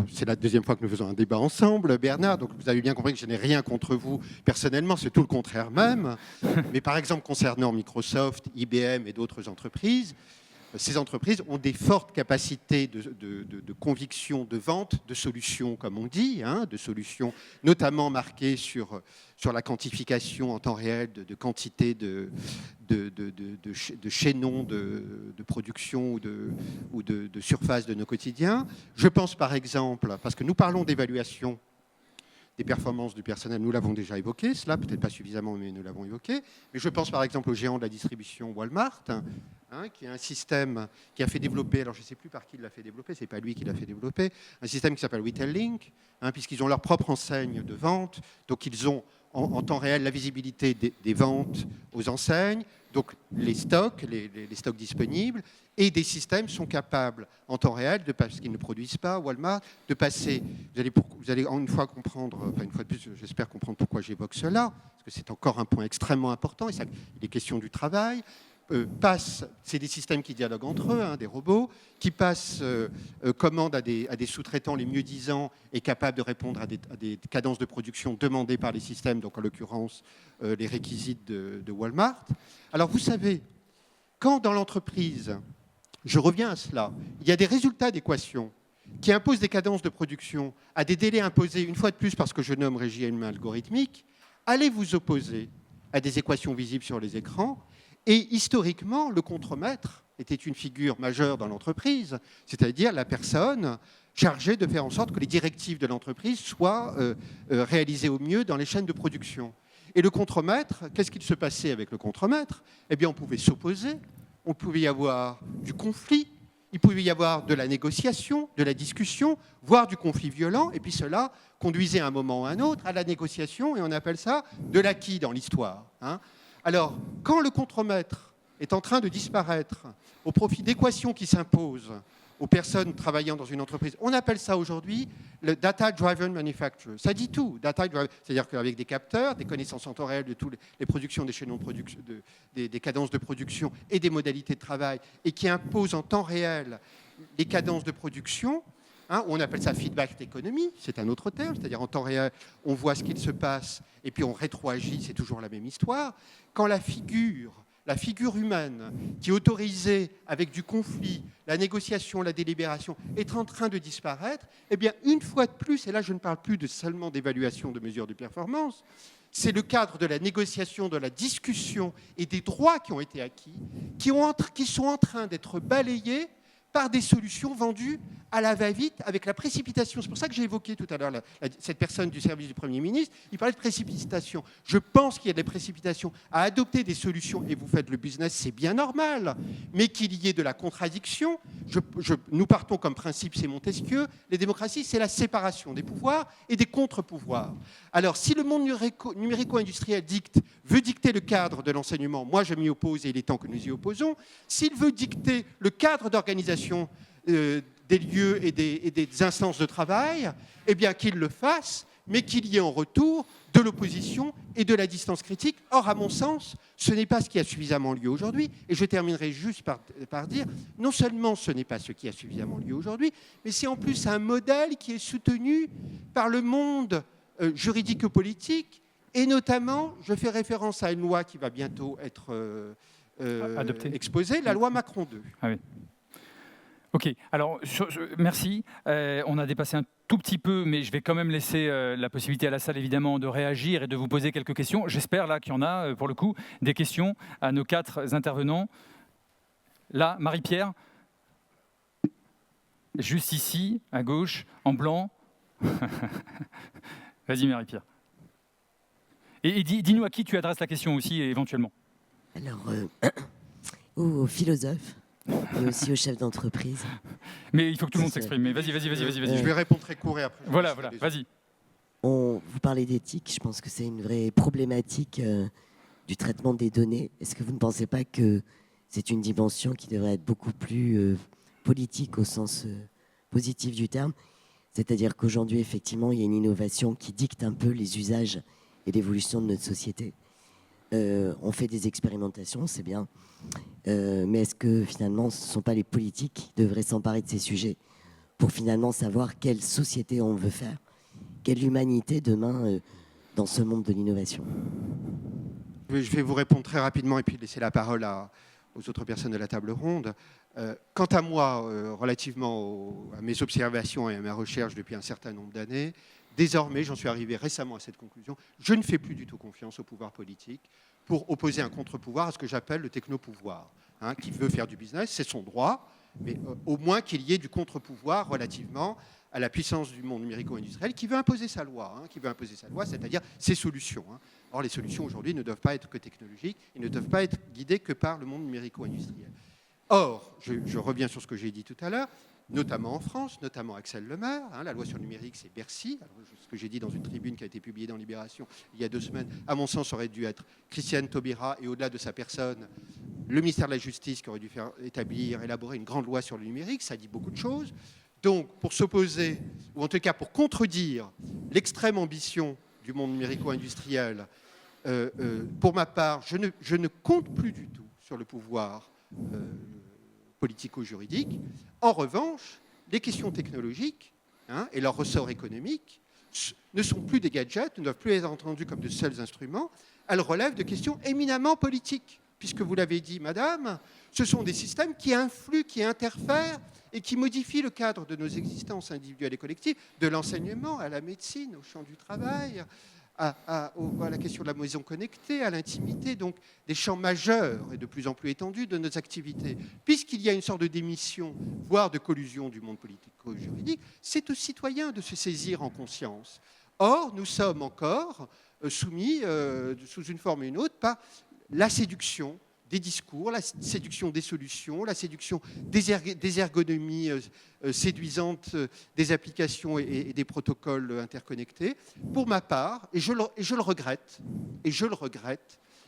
c'est la deuxième fois que nous faisons un débat ensemble, Bernard, donc vous avez bien compris que je n'ai rien contre vous personnellement, c'est tout le contraire même. Mais par exemple, concernant Microsoft, IBM et d'autres entreprises, ces entreprises ont des fortes capacités de conviction, de vente, de solutions, comme on dit, hein, de solutions notamment marquées sur la quantification en temps réel de quantité de chaînons de production ou de surface de nos quotidiens. Je pense par exemple, parce que nous parlons d'évaluation des performances du personnel. Nous l'avons déjà évoqué, cela peut-être pas suffisamment, mais nous l'avons évoqué. Mais je pense par exemple au géant de la distribution Walmart, qui est un système qui a fait développer, alors je ne sais plus par qui il l'a fait développer, c'est pas lui qui l'a fait développer, un système qui s'appelle Retail Link, puisqu'ils ont leur propre enseigne de vente, donc ils ont en temps réel la visibilité des ventes aux enseignes, donc les stocks, les stocks disponibles, et des systèmes sont capables en temps réel, parce qu'ils ne produisent pas, Walmart, de passer, vous allez une fois comprendre, enfin une fois de plus, j'espère comprendre pourquoi j'évoque cela, parce que c'est encore un point extrêmement important, et ça, il est question du travail, c'est des systèmes qui dialoguent entre eux, des robots, qui passent commande à des sous-traitants les mieux disants et capables de répondre à des cadences de production demandées par les systèmes, donc en l'occurrence les réquisites de Walmart. Alors vous savez, quand dans l'entreprise, je reviens à cela, il y a des résultats d'équations qui imposent des cadences de production à des délais imposés, une fois de plus parce que je nomme régime algorithmique, allez vous opposer à des équations visibles sur les écrans. Et historiquement, le contremaître était une figure majeure dans l'entreprise, c'est-à-dire la personne chargée de faire en sorte que les directives de l'entreprise soient réalisées au mieux dans les chaînes de production. Et le contremaître, qu'est-ce qu'il se passait avec le contremaître? Eh bien, on pouvait s'opposer, on pouvait y avoir du conflit, il pouvait y avoir de la négociation, de la discussion, voire du conflit violent, et puis cela conduisait à un moment ou à un autre à la négociation, et on appelle ça de l'acquis dans l'histoire. Alors, quand le contremaître est en train de disparaître au profit d'équations qui s'imposent aux personnes travaillant dans une entreprise, on appelle ça aujourd'hui le data-driven manufacture. Ça dit tout, c'est-à-dire qu'avec des capteurs, des connaissances en temps réel de toutes les productions, des chaînons de production, des cadences de production et des modalités de travail, et qui imposent en temps réel les cadences de production, on appelle ça feedback d'économie, c'est un autre terme, c'est-à-dire en temps réel, on voit ce qu'il se passe et puis on rétroagit, c'est toujours la même histoire. Quand la figure humaine qui est autorisée avec du conflit, la négociation, la délibération, est en train de disparaître, eh bien, une fois de plus, et là je ne parle plus seulement d'évaluation de mesures de performance, c'est le cadre de la négociation, de la discussion et des droits qui ont été acquis, qui sont en train d'être balayés par des solutions vendues à la va-vite, avec la précipitation. C'est pour ça que j'ai évoqué tout à l'heure cette personne du service du Premier ministre. Il parlait de précipitation. Je pense qu'il y a des précipitations à adopter des solutions, et vous faites le business, c'est bien normal, mais qu'il y ait de la contradiction. Nous partons comme principe, c'est Montesquieu, les démocraties, c'est la séparation des pouvoirs et des contre-pouvoirs. Alors, si le monde numérico-industriel veut dicter le cadre de l'enseignement, moi je m'y oppose et il est temps que nous y opposons. S'il veut dicter le cadre d'organisation des lieux et des instances de travail, eh bien qu'il le fasse, mais qu'il y ait en retour de l'opposition et de la distance critique. Or, à mon sens, ce n'est pas ce qui a suffisamment lieu aujourd'hui. Et je terminerai juste par dire, non seulement ce n'est pas ce qui a suffisamment lieu aujourd'hui, mais c'est en plus un modèle qui est soutenu par le monde juridico-politique, et notamment, je fais référence à une loi qui va bientôt être adoptée, exposée, la loi Macron 2. Ah oui. Ok, alors merci. On a dépassé un tout petit peu, mais je vais quand même laisser la possibilité à la salle évidemment de réagir et de vous poser quelques questions. J'espère là qu'il y en a pour le coup des questions à nos 4 intervenants. Là, Marie-Pierre, juste ici, à gauche, en blanc. Vas-y Marie-Pierre. Et dis-nous à qui tu adresses la question aussi éventuellement. Alors, aux philosophes. Et aussi aux chefs d'entreprise. Mais il faut que tout le monde s'exprime. Mais vas-y. Je vais répondre très court et après. Voilà, vas-y. Vous parlez d'éthique, je pense que c'est une vraie problématique du traitement des données. Est-ce que vous ne pensez pas que c'est une dimension qui devrait être beaucoup plus politique au sens positif du terme? C'est-à-dire qu'aujourd'hui, effectivement, il y a une innovation qui dicte un peu les usages et l'évolution de notre société. On fait des expérimentations, c'est bien. Mais est-ce que finalement, ce ne sont pas les politiques qui devraient s'emparer de ces sujets pour finalement savoir quelle société on veut faire, quelle humanité demain dans ce monde de l'innovation? Je vais vous répondre très rapidement et puis laisser la parole aux autres personnes de la table ronde. Quant à moi, relativement à mes observations et à ma recherche depuis un certain nombre d'années, désormais, j'en suis arrivé récemment à cette conclusion, je ne fais plus du tout confiance au pouvoir politique pour opposer un contre-pouvoir à ce que j'appelle le techno-pouvoir, qui veut faire du business, c'est son droit, mais au moins qu'il y ait du contre-pouvoir relativement à la puissance du monde numérico-industriel qui veut imposer sa loi, c'est-à-dire ses solutions. Or, les solutions aujourd'hui ne doivent pas être que technologiques et ne doivent pas être guidées que par le monde numérico-industriel. Or, je reviens sur ce que j'ai dit tout à l'heure, notamment en France, notamment Axel Lemaire, la loi sur le numérique, c'est Bercy. Alors, ce que j'ai dit dans une tribune qui a été publiée dans Libération il y a 2 semaines, à mon sens, aurait dû être Christiane Taubira et au-delà de sa personne, le ministère de la Justice qui aurait dû faire élaborer une grande loi sur le numérique. Ça dit beaucoup de choses. Donc, pour s'opposer, ou en tout cas pour contredire l'extrême ambition du monde numérico-industriel, pour ma part, je ne compte plus du tout sur le pouvoir politico-juridique. En revanche, les questions technologiques et leur ressort économique ne sont plus des gadgets, ne doivent plus être entendus comme de seuls instruments. Elles relèvent de questions éminemment politiques, puisque vous l'avez dit, madame, ce sont des systèmes qui influent, qui interfèrent et qui modifient le cadre de nos existences individuelles et collectives, de l'enseignement à la médecine, au champ du travail, à la question de la maison connectée, à l'intimité, donc des champs majeurs et de plus en plus étendus de nos activités. Puisqu'il y a une sorte de démission, voire de collusion du monde politico-juridique, c'est aux citoyens de se saisir en conscience. Or, nous sommes encore soumis, sous une forme ou une autre, par la séduction des discours, la séduction des solutions, la séduction des ergonomies séduisantes des applications et des protocoles interconnectés. Pour ma part, et je le regrette,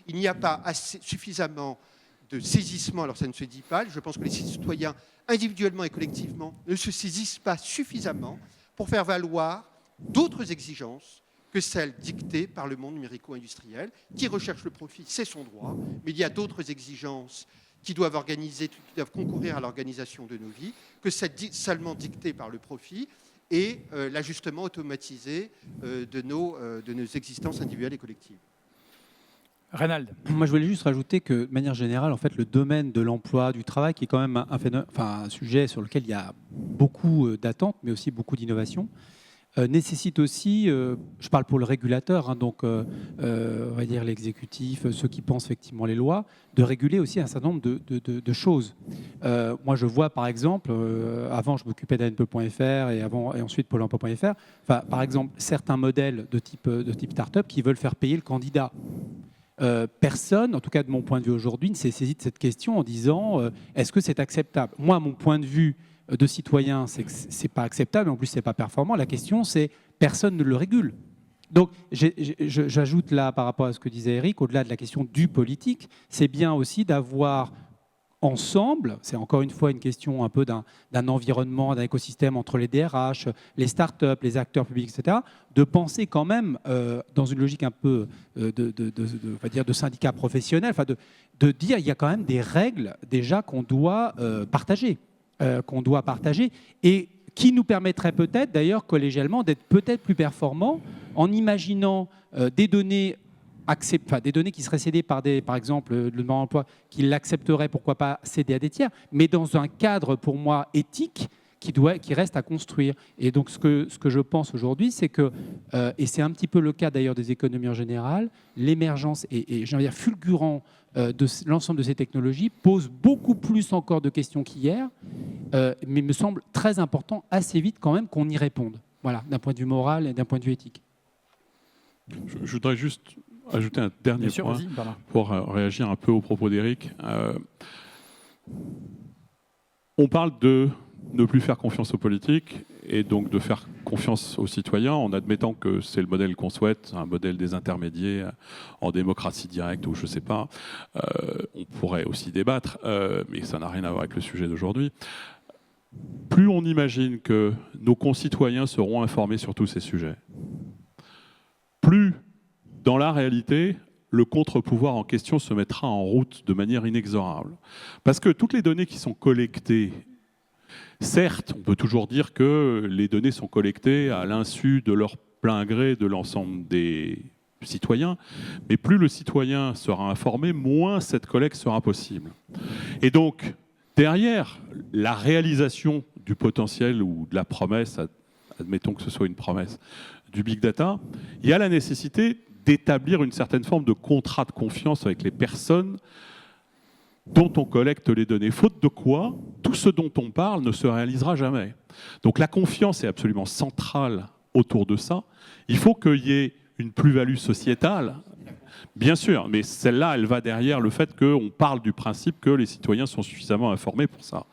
il n'y a pas suffisamment de saisissement, alors ça ne se dit pas, je pense que les citoyens, individuellement et collectivement, ne se saisissent pas suffisamment pour faire valoir d'autres exigences que celles dictées par le monde numérico-industriel, qui recherche le profit, c'est son droit, mais il y a d'autres exigences qui doivent concourir à l'organisation de nos vies, que celles seulement dictées par le profit et l'ajustement automatisé de nos existences individuelles et collectives. Reynald. Moi, je voulais juste rajouter que, de manière générale, en fait, le domaine de l'emploi, du travail, qui est quand même un sujet sur lequel il y a beaucoup d'attentes, mais aussi beaucoup d'innovations, nécessite aussi, je parle pour le régulateur, donc on va dire l'exécutif, ceux qui pensent effectivement les lois, de réguler aussi un certain nombre de choses. Moi, je vois par exemple, avant je m'occupais d'ANPE.fr et ensuite Pôle emploi.fr, par exemple certains modèles de type start-up qui veulent faire payer le candidat. Personne, en tout cas de mon point de vue aujourd'hui, ne s'est saisi de cette question en disant est-ce que c'est acceptable ? Moi, mon point de vue de citoyen, c'est que ce n'est pas acceptable, en plus ce n'est pas performant. La question, c'est personne ne le régule. Donc j'ajoute là, par rapport à ce que disait Eric, au-delà de la question du politique, c'est bien aussi d'avoir ensemble, c'est encore une fois une question un peu d'un environnement, d'un écosystème entre les DRH, les startups, les acteurs publics, etc., de penser quand même dans une logique un peu on va dire de syndicat professionnel, de dire il y a quand même des règles déjà qu'on doit partager et qui nous permettrait peut-être d'ailleurs collégialement d'être peut-être plus performants en imaginant des données qui seraient cédées par exemple le demandeur d'emploi, qui l'accepterait, pourquoi pas céder à des tiers, mais dans un cadre pour moi éthique qui reste à construire. Et donc ce que je pense aujourd'hui, c'est que, et c'est un petit peu le cas d'ailleurs des économies en général, l'émergence et j'ai envie de dire fulgurant de l'ensemble de ces technologies pose beaucoup plus encore de questions qu'hier, mais me semble très important assez vite quand même qu'on y réponde, voilà, d'un point de vue moral et d'un point de vue éthique. Je voudrais juste ajouter un dernier point pour réagir un peu aux propos d'Éric. On parle de ne plus faire confiance aux politiques et donc de faire confiance aux citoyens en admettant que c'est le modèle qu'on souhaite, un modèle des intermédiaires en démocratie directe ou je ne sais pas. On pourrait aussi débattre, mais ça n'a rien à voir avec le sujet d'aujourd'hui. Plus on imagine que nos concitoyens seront informés sur tous ces sujets, plus dans la réalité, le contre-pouvoir en question se mettra en route de manière inexorable. Parce que toutes les données qui sont collectées, certes, on peut toujours dire que les données sont collectées à l'insu de leur plein gré de l'ensemble des citoyens, mais plus le citoyen sera informé, moins cette collecte sera possible. Et donc, derrière la réalisation du potentiel ou de la promesse, admettons que ce soit une promesse, du big data, il y a la nécessité d'établir une certaine forme de contrat de confiance avec les personnes dont on collecte les données, faute de quoi tout ce dont on parle ne se réalisera jamais. Donc la confiance est absolument centrale autour de ça. Il faut qu'il y ait une plus-value sociétale, bien sûr, mais celle-là, elle va derrière le fait qu'on parle du principe que les citoyens sont suffisamment informés pour ça.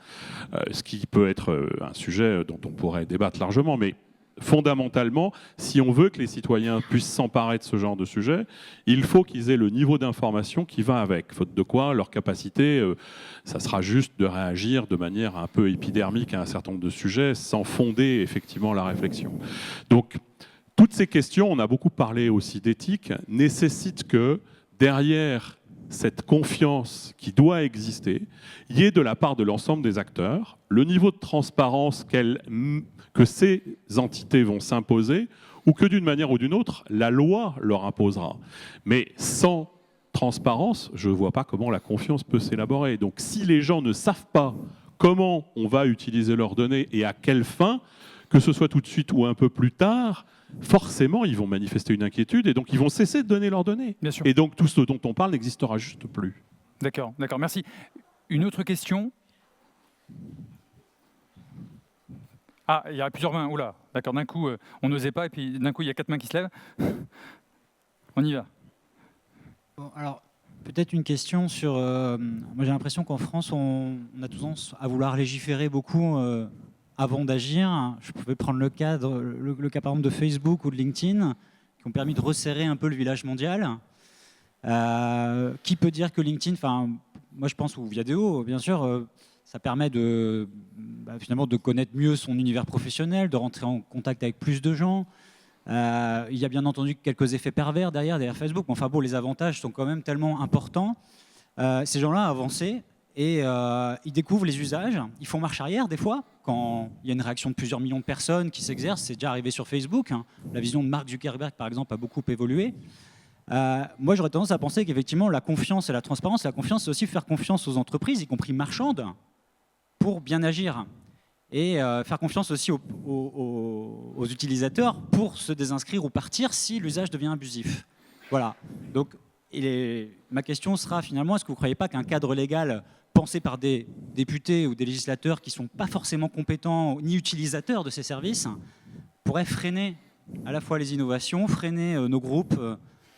Ce qui peut être un sujet dont on pourrait débattre largement, mais fondamentalement, si on veut que les citoyens puissent s'emparer de ce genre de sujet, il faut qu'ils aient le niveau d'information qui va avec. Faute de quoi, leur capacité, ça sera juste de réagir de manière un peu épidermique à un certain nombre de sujets, sans fonder effectivement la réflexion. Donc, toutes ces questions, on a beaucoup parlé aussi d'éthique, nécessitent que derrière cette confiance qui doit exister, il y ait de la part de l'ensemble des acteurs le niveau de transparence que ces entités vont s'imposer, ou que d'une manière ou d'une autre, la loi leur imposera. Mais sans transparence, je ne vois pas comment la confiance peut s'élaborer. Donc si les gens ne savent pas comment on va utiliser leurs données et à quelle fin, que ce soit tout de suite ou un peu plus tard, forcément, ils vont manifester une inquiétude et donc ils vont cesser de donner leurs données. Bien sûr. Et donc tout ce dont on parle n'existera juste plus. D'accord, merci. Une autre question? Ah, il y a plusieurs mains. Oula, d'accord, d'un coup, on n'osait pas et puis d'un coup, il y a 4 mains qui se lèvent. On y va. Bon, alors, peut-être une question sur... moi, j'ai l'impression qu'en France, on a tendance à vouloir légiférer beaucoup avant d'agir. Je pouvais prendre le cas, par exemple, de Facebook ou de LinkedIn, qui ont permis de resserrer un peu le village mondial. Qui peut dire que LinkedIn... Enfin, moi, je pense, ou Viadeo, bien sûr... ça permet finalement de connaître mieux son univers professionnel, de rentrer en contact avec plus de gens. Il y a bien entendu quelques effets pervers derrière Facebook. Mais enfin bon, les avantages sont quand même tellement importants. Ces gens-là avancent et ils découvrent les usages. Ils font marche arrière des fois quand il y a une réaction de plusieurs millions de personnes qui s'exercent. C'est déjà arrivé sur Facebook. La vision de Mark Zuckerberg, par exemple, a beaucoup évolué. Moi, j'aurais tendance à penser qu'effectivement, la confiance et la transparence, la confiance, c'est aussi faire confiance aux entreprises, y compris marchandes, pour bien agir et faire confiance aussi aux utilisateurs pour se désinscrire ou partir si l'usage devient abusif. Voilà. Donc, ma question sera finalement, est-ce que vous ne croyez pas qu'un cadre légal pensé par des députés ou des législateurs qui ne sont pas forcément compétents ni utilisateurs de ces services pourrait freiner à la fois les innovations, freiner nos groupes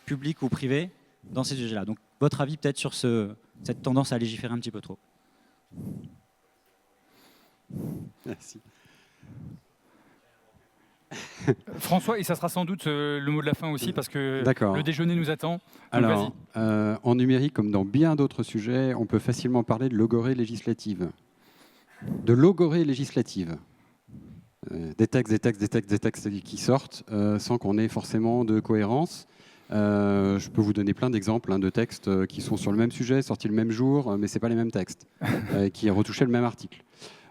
publics ou privés dans ces sujets-là? Donc, votre avis peut-être sur cette tendance à légiférer un petit peu trop? Merci. François, et ça sera sans doute le mot de la fin aussi, parce que le déjeuner nous attend. Alors, en numérique, comme dans bien d'autres sujets, on peut facilement parler de logorée législative. De logorée législative. Des textes qui sortent sans qu'on ait forcément de cohérence. Je peux vous donner plein d'exemples de textes qui sont sur le même sujet, sortis le même jour, mais ce n'est pas les mêmes textes, qui retouchaient le même article.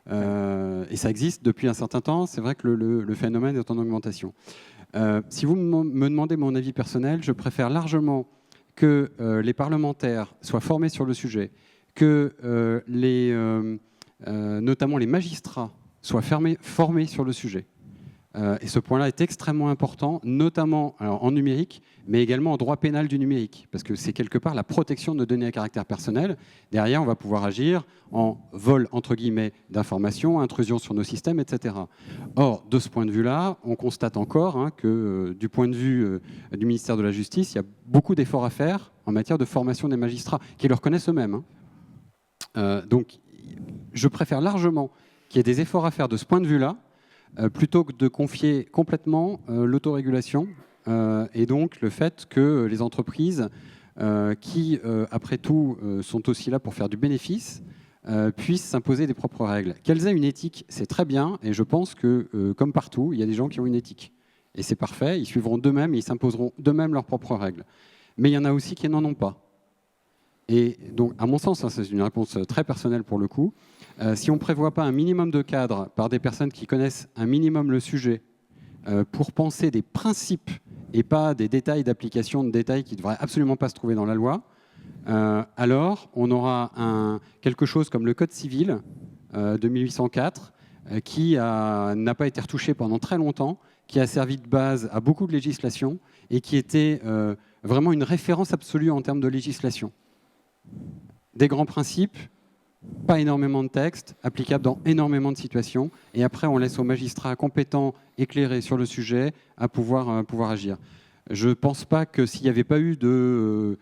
Et ça existe depuis un certain temps. C'est vrai que le phénomène est en augmentation. Si vous me demandez mon avis personnel, je préfère largement que les parlementaires soient formés sur le sujet, que notamment les magistrats soient formés sur le sujet. Et ce point-là est extrêmement important, notamment en numérique, mais également en droit pénal du numérique, parce que c'est quelque part la protection de nos données à caractère personnel. Derrière, on va pouvoir agir en vol, entre guillemets, d'informations, intrusion sur nos systèmes, etc. Or, de ce point de vue-là, on constate encore que du point de vue du ministère de la Justice, il y a beaucoup d'efforts à faire en matière de formation des magistrats, qui le reconnaissent eux-mêmes. Donc, je préfère largement qu'il y ait des efforts à faire de ce point de vue-là, plutôt que de confier complètement l'autorégulation et donc le fait que les entreprises qui, après tout, sont aussi là pour faire du bénéfice, puissent s'imposer des propres règles. Qu'elles aient une éthique, c'est très bien, et je pense que, comme partout, il y a des gens qui ont une éthique. Et c'est parfait, ils suivront d'eux-mêmes et ils s'imposeront d'eux-mêmes leurs propres règles. Mais il y en a aussi qui n'en ont pas. Et donc, à mon sens, c'est une réponse très personnelle pour le coup, si on ne prévoit pas un minimum de cadre par des personnes qui connaissent un minimum le sujet pour penser des principes et pas des détails d'application, de détails qui ne devraient absolument pas se trouver dans la loi, alors on aura quelque chose comme le Code civil de 1804 qui n'a pas été retouché pendant très longtemps, qui a servi de base à beaucoup de législation et qui était vraiment une référence absolue en termes de législation. des grands principes, pas énormément de textes, applicables dans énormément de situations, et après on laisse aux magistrats compétents, éclairés sur le sujet, à pouvoir agir. Je ne pense pas que s'il n'y avait pas eu de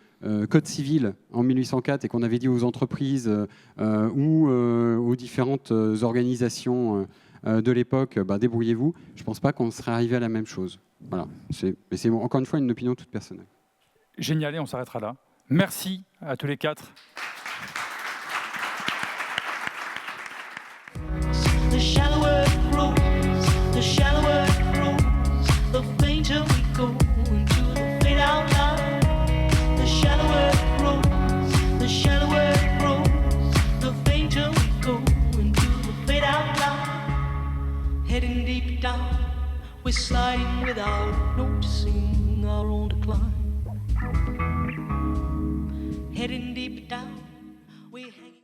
code civil en 1804 et qu'on avait dit aux entreprises ou aux différentes organisations de l'époque, débrouillez-vous, je ne pense pas qu'on serait arrivé à la même chose. Voilà. Mais c'est encore une fois une opinion toute personnelle. Génial, et on s'arrêtera là. Merci à tous les quatre. The shallower it grows, the shallower it grows, the fainter we go into the fade out line. The shallower it grows, the shallower it grows, the fainter we go into the fade out line. Heading deep down, we're sliding without noticing our own decline. Heading deep down, we're hanging.